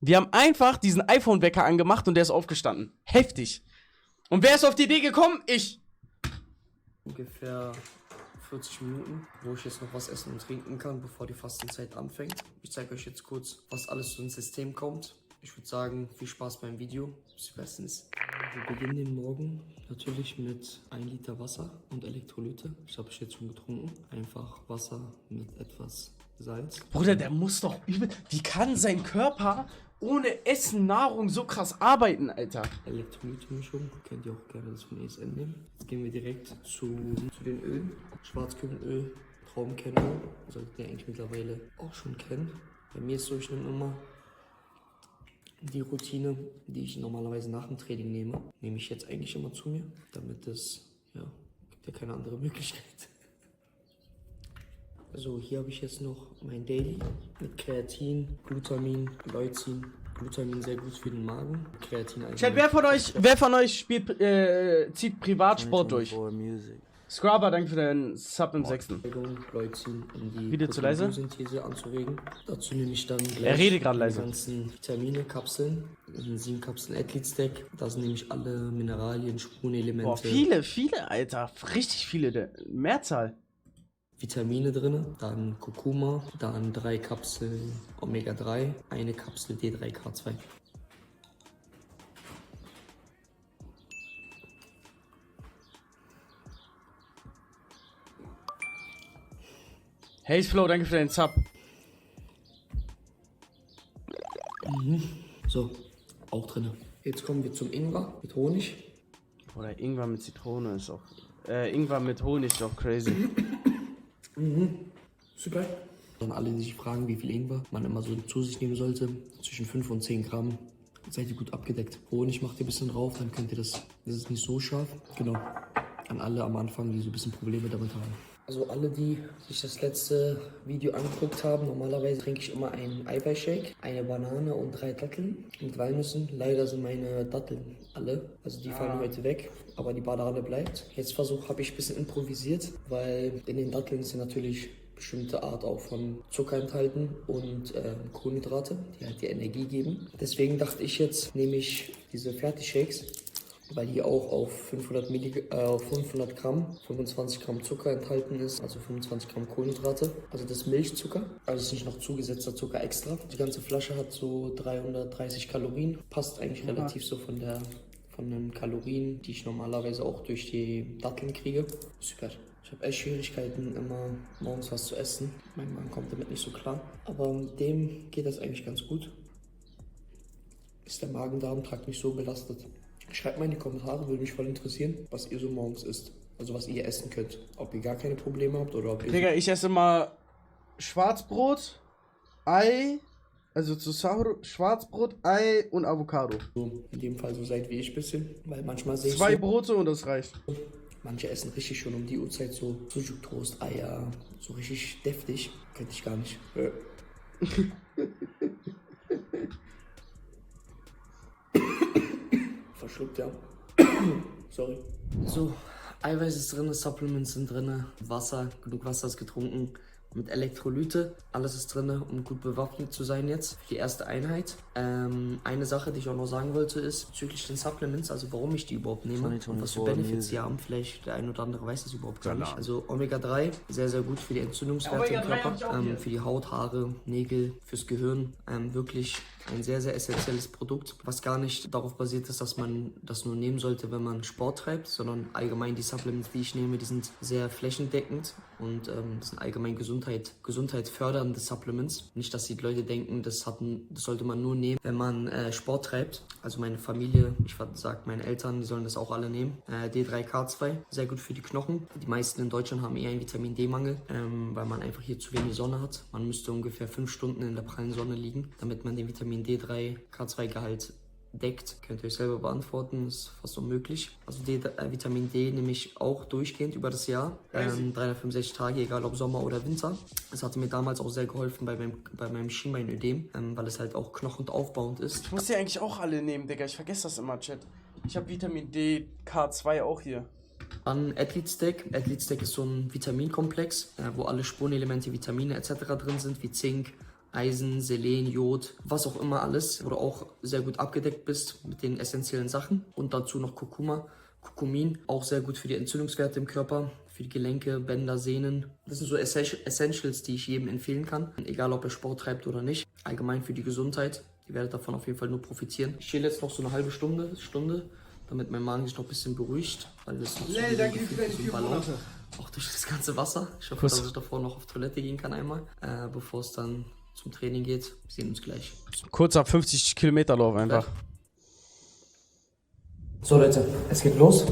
Wir haben einfach diesen iPhone-Wecker angemacht und der ist aufgestanden. Heftig. Und wer ist auf die Idee gekommen? Ich. Ungefähr 40 Minuten, wo ich jetzt noch was essen und trinken kann, bevor die Fastenzeit anfängt. Ich zeige euch jetzt kurz, was alles so ins System kommt. Ich würde sagen, viel Spaß beim Video. Bis bestens. Wir beginnen den Morgen natürlich mit 1 Liter Wasser und Elektrolyte. Das habe ich jetzt schon getrunken. Einfach Wasser mit etwas Salz. Bruder, der muss doch übel... Wie kann sein Körper ohne Essen, Nahrung so krass arbeiten, Alter? Elektrolytmischung, könnt ihr auch gerne das von ESN nehmen. Jetzt gehen wir direkt zu den Ölen. Schwarzkümmelöl, Traubenkernöl, solltet ihr eigentlich mittlerweile auch schon kennen. Bei mir ist so, ich nehme immer die Routine, die ich normalerweise nach dem Training nehme ich jetzt eigentlich immer zu mir, damit es, ja, gibt ja keine andere Möglichkeit. Also hier habe ich jetzt noch mein Daily mit Kreatin, Glutamin, Leucin. Glutamin sehr gut für den Magen. Kreatin also. Chat, wer von euch zieht Privatsport durch? Scrubber, danke für deinen Sub im 6. Leucin, um die Wieder zu leise? Synthese anzuregen. Dazu nehme ich dann gleich er redet gerade leise. Die ganzen Vitamine, Kapseln. 7 Kapseln Athlete Stack. Da sind nämlich alle Mineralien, Spurenelemente. Boah, viele, Alter. Richtig viele. Mehrzahl. Vitamine drin, dann Kurkuma, dann 3 Kapseln Omega-3, eine Kapsel D3K2. Hey Flo, danke für deinen Sub. So, auch drin. Jetzt kommen wir zum Ingwer mit Honig. Oder Ingwer mit Zitrone ist auch... Ingwer mit Honig ist auch crazy. Super. Dann alle, die sich fragen, wie viel Ingwer man immer so zu sich nehmen sollte, zwischen 5 und 10 Gramm, seid ihr gut abgedeckt. Honig macht ihr ein bisschen drauf, dann könnt ihr das ist nicht so scharf. Genau, an alle am Anfang, die so ein bisschen Probleme damit haben. Also alle, die sich das letzte Video angeguckt haben, normalerweise trinke ich immer einen Eiweißshake, eine Banane und 3 Datteln mit Walnüssen. Leider sind meine Datteln alle, also die fallen heute weg, aber die Banane bleibt. Jetzt habe ich ein bisschen improvisiert, weil in den Datteln ist ja natürlich bestimmte Art auch von Zucker enthalten und Kohlenhydrate, die halt die Energie geben. Deswegen dachte ich, jetzt nehme ich diese Fertigshakes, weil die auch auf 500 Gramm 25 Gramm Zucker enthalten ist, also 25 Gramm Kohlenhydrate. Also das ist Milchzucker, also ist nicht noch zugesetzter Zucker extra. Die ganze Flasche hat so 330 Kalorien, passt eigentlich relativ so von den Kalorien, die ich normalerweise auch durch die Datteln kriege. Super. Ich habe echt Schwierigkeiten, immer morgens was zu essen. Mein Mann kommt damit nicht so klar. Aber mit dem geht das eigentlich ganz gut. Ist der Magen-Darm-Trakt nicht so belastet. Schreibt mal in die Kommentare, würde mich voll interessieren, was ihr so morgens isst. Also was ihr essen könnt. Ob ihr gar keine Probleme habt oder ob ihr... Digga, ich esse immer Schwarzbrot, Ei, Also zu Sahur Schwarzbrot, Ei und Avocado. So, in dem Fall so seid wie ich bisschen, weil manchmal sehe ich 2 so, Brote und das reicht. manche essen richtig schon um die Uhrzeit so Sujuk-Toast, Eier, so richtig deftig. Könnte ich gar nicht. Verschluckt, ja. Sorry. So, Eiweiß ist drin, Supplements sind drin, Wasser, genug Wasser ist getrunken. Mit Elektrolyte, alles ist drin, um gut bewaffnet zu sein jetzt für die erste Einheit. Eine Sache, die ich auch noch sagen wollte, ist bezüglich den Supplements, also warum ich die überhaupt nehme und was für Benefits sie haben. Vielleicht der ein oder andere weiß das überhaupt gar nicht. Also Omega-3, sehr, sehr gut für die Entzündungswerte im Körper, für die Haut, Haare, Nägel, fürs Gehirn. Wirklich ein sehr, sehr essentielles Produkt, was gar nicht darauf basiert ist, dass man das nur nehmen sollte, wenn man Sport treibt, sondern allgemein die Supplements, die ich nehme, die sind sehr flächendeckend und das sind allgemein gesundheitsfördernde Supplements. Nicht, dass die Leute denken, das sollte man nur nehmen, wenn man Sport treibt. Also meine Familie, ich sage meine Eltern, die sollen das auch alle nehmen. D3K2, sehr gut für die Knochen. Die meisten in Deutschland haben eher einen Vitamin D-Mangel, weil man einfach hier zu wenig Sonne hat. Man müsste ungefähr 5 Stunden in der prallen Sonne liegen, damit man den Vitamin D3K2-Gehalt deckt. Könnt ihr euch selber beantworten, ist fast unmöglich. Also Vitamin D nehme ich auch durchgehend über das Jahr, 365 Tage, egal ob Sommer oder Winter. Das hatte mir damals auch sehr geholfen bei meinem Schienbeinödem, weil es halt auch knochenaufbauend ist. Ich muss die eigentlich auch alle nehmen, Digga, ich vergesse das immer, Chat. Ich habe Vitamin D, K2 auch hier. Dann Athlete Stack. Athlete Stack ist so ein Vitaminkomplex, wo alle Spurenelemente, Vitamine etc. drin sind, wie Zink, Eisen, Selen, Jod, was auch immer alles, wo du auch sehr gut abgedeckt bist mit den essentiellen Sachen. Und dazu noch Kurkumin, auch sehr gut für die Entzündungswerte im Körper, für die Gelenke, Bänder, Sehnen. Das sind so Essentials, die ich jedem empfehlen kann, egal ob er Sport treibt oder nicht. Allgemein für die Gesundheit, ihr werdet davon auf jeden Fall nur profitieren. Ich chill jetzt noch so eine halbe Stunde, damit mein Magen sich noch ein bisschen beruhigt, weil das so danke für deine 4 Monate. Auch durch das ganze Wasser. Ich hoffe, dass ich davor noch auf Toilette gehen kann einmal, bevor es dann zum Training geht. Wir sehen uns gleich. Kurzer 50 Kilometer Lauf einfach. So Leute, es geht los.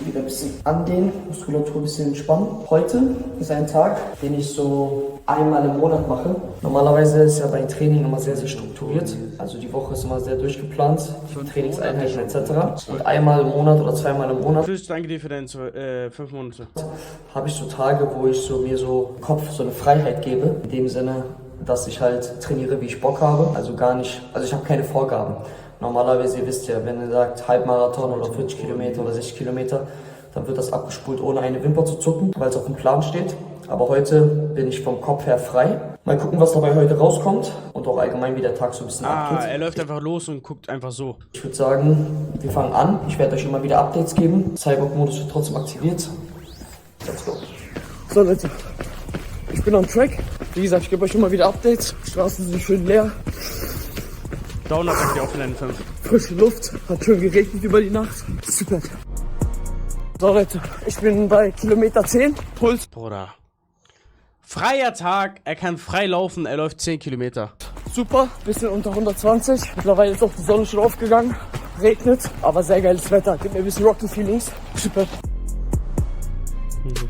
Wieder ein bisschen andehnen, Muskulatur ein bisschen entspannen. Heute ist ein Tag, den ich so einmal im Monat mache. Normalerweise ist ja mein Training immer sehr, sehr strukturiert. Also die Woche ist immer sehr durchgeplant, die Trainingseinheiten etc. Und einmal im Monat oder zweimal im Monat. Danke dir für deine 5 Monate. Habe ich so Tage, wo ich mir so Kopf so eine Freiheit gebe. In dem Sinne, dass ich halt trainiere, wie ich Bock habe. Also ich habe keine Vorgaben. Normalerweise, ihr wisst ja, wenn ihr sagt Halbmarathon oder 40 Kilometer oder 60 Kilometer, dann wird das abgespult, ohne eine Wimper zu zucken, weil es auf dem Plan steht. Aber heute bin ich vom Kopf her frei. Mal gucken, was dabei heute rauskommt und auch allgemein, wie der Tag so ein bisschen abgeht. Er läuft einfach los und guckt einfach so. Ich würde sagen, wir fangen an. Ich werde euch immer wieder Updates geben. Cyborg-Modus wird trotzdem aktiviert. Let's go. So Leute, ich bin on track. Wie gesagt, ich gebe euch immer wieder Updates. Die Straßen sind schön leer. Downer sagt ihr auch in den 5. Frische Luft, hat schön geregnet über die Nacht. Super. So Leute, ich bin bei Kilometer 10. Puls. Bruder. Freier Tag, er kann frei laufen, er läuft 10 Kilometer. Super, bisschen unter 120. Mittlerweile ist auch die Sonne schon aufgegangen. Regnet, aber sehr geiles Wetter. Gibt mir ein bisschen Rocky Feelings. Super.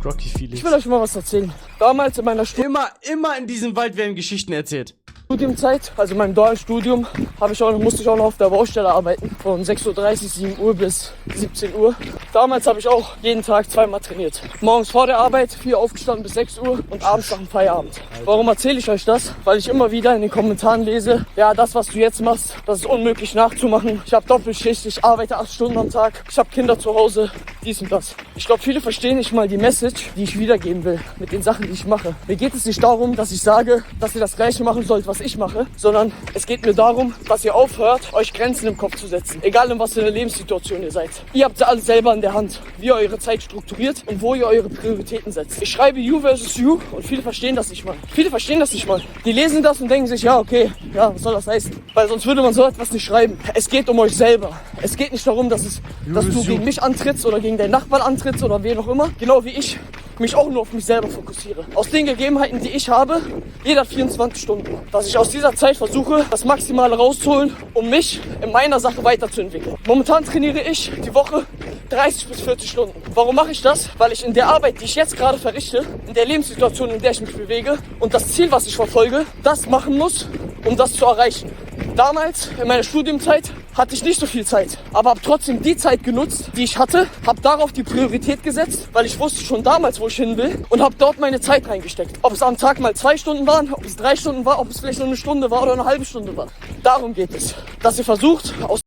Rocky Feelings. Ich will euch mal was erzählen. Damals in meiner immer in diesem Wald werden Geschichten erzählt. Studiumzeit, also in meinem dualen Studium, musste ich auch noch auf der Baustelle arbeiten. Von 6:30 Uhr, 7 Uhr bis 17 Uhr. Damals habe ich auch jeden Tag zweimal trainiert. Morgens vor der Arbeit, 4 Uhr aufgestanden bis 6 Uhr und abends nach dem Feierabend. Warum erzähle ich euch das? Weil ich immer wieder in den Kommentaren lese, ja, das, was du jetzt machst, das ist unmöglich nachzumachen. Ich habe Doppelschicht, ich arbeite 8 Stunden am Tag, ich habe Kinder zu Hause, dies und das. Ich glaube, viele verstehen nicht mal die Message, die ich wiedergeben will mit den Sachen, die ich mache. Mir geht es nicht darum, dass ich sage, dass ihr das Gleiche machen sollt, was ich mache, sondern es geht mir darum, dass ihr aufhört, euch Grenzen im Kopf zu setzen. Egal in was für einer Lebenssituation ihr seid. Ihr habt sie alle selber in der Hand, wie ihr eure Zeit strukturiert und wo ihr eure Prioritäten setzt. Ich schreibe you versus you und viele verstehen das nicht mal. Die lesen das und denken sich, ja okay, ja, was soll das heißen? Weil sonst würde man so etwas nicht schreiben. Es geht um euch selber. Es geht nicht darum, dass du gegen mich antrittst oder gegen deinen Nachbarn antrittst oder wen auch immer. Genau wie ich mich auch nur auf mich selber fokussiere. Aus den Gegebenheiten, die ich habe, jeder hat 24 Stunden. Dass ich aus dieser Zeit versuche, das Maximale rauszuholen, um mich in meiner Sache weiterzuentwickeln. Momentan trainiere ich die Woche 30 bis 40 Stunden. Warum mache ich das? Weil ich in der Arbeit, die ich jetzt gerade verrichte, in der Lebenssituation, in der ich mich bewege und das Ziel, was ich verfolge, das machen muss, um das zu erreichen. Damals, in meiner Studienzeit, hatte ich nicht so viel Zeit, aber habe trotzdem die Zeit genutzt, die ich hatte, habe darauf die Priorität gesetzt, weil ich wusste schon damals, wo ich hin will und habe dort meine Zeit reingesteckt. Ob es am Tag mal 2 Stunden waren, ob es 3 Stunden war, ob es vielleicht nur eine Stunde war oder eine halbe Stunde war. Darum geht es, dass ihr versucht, aus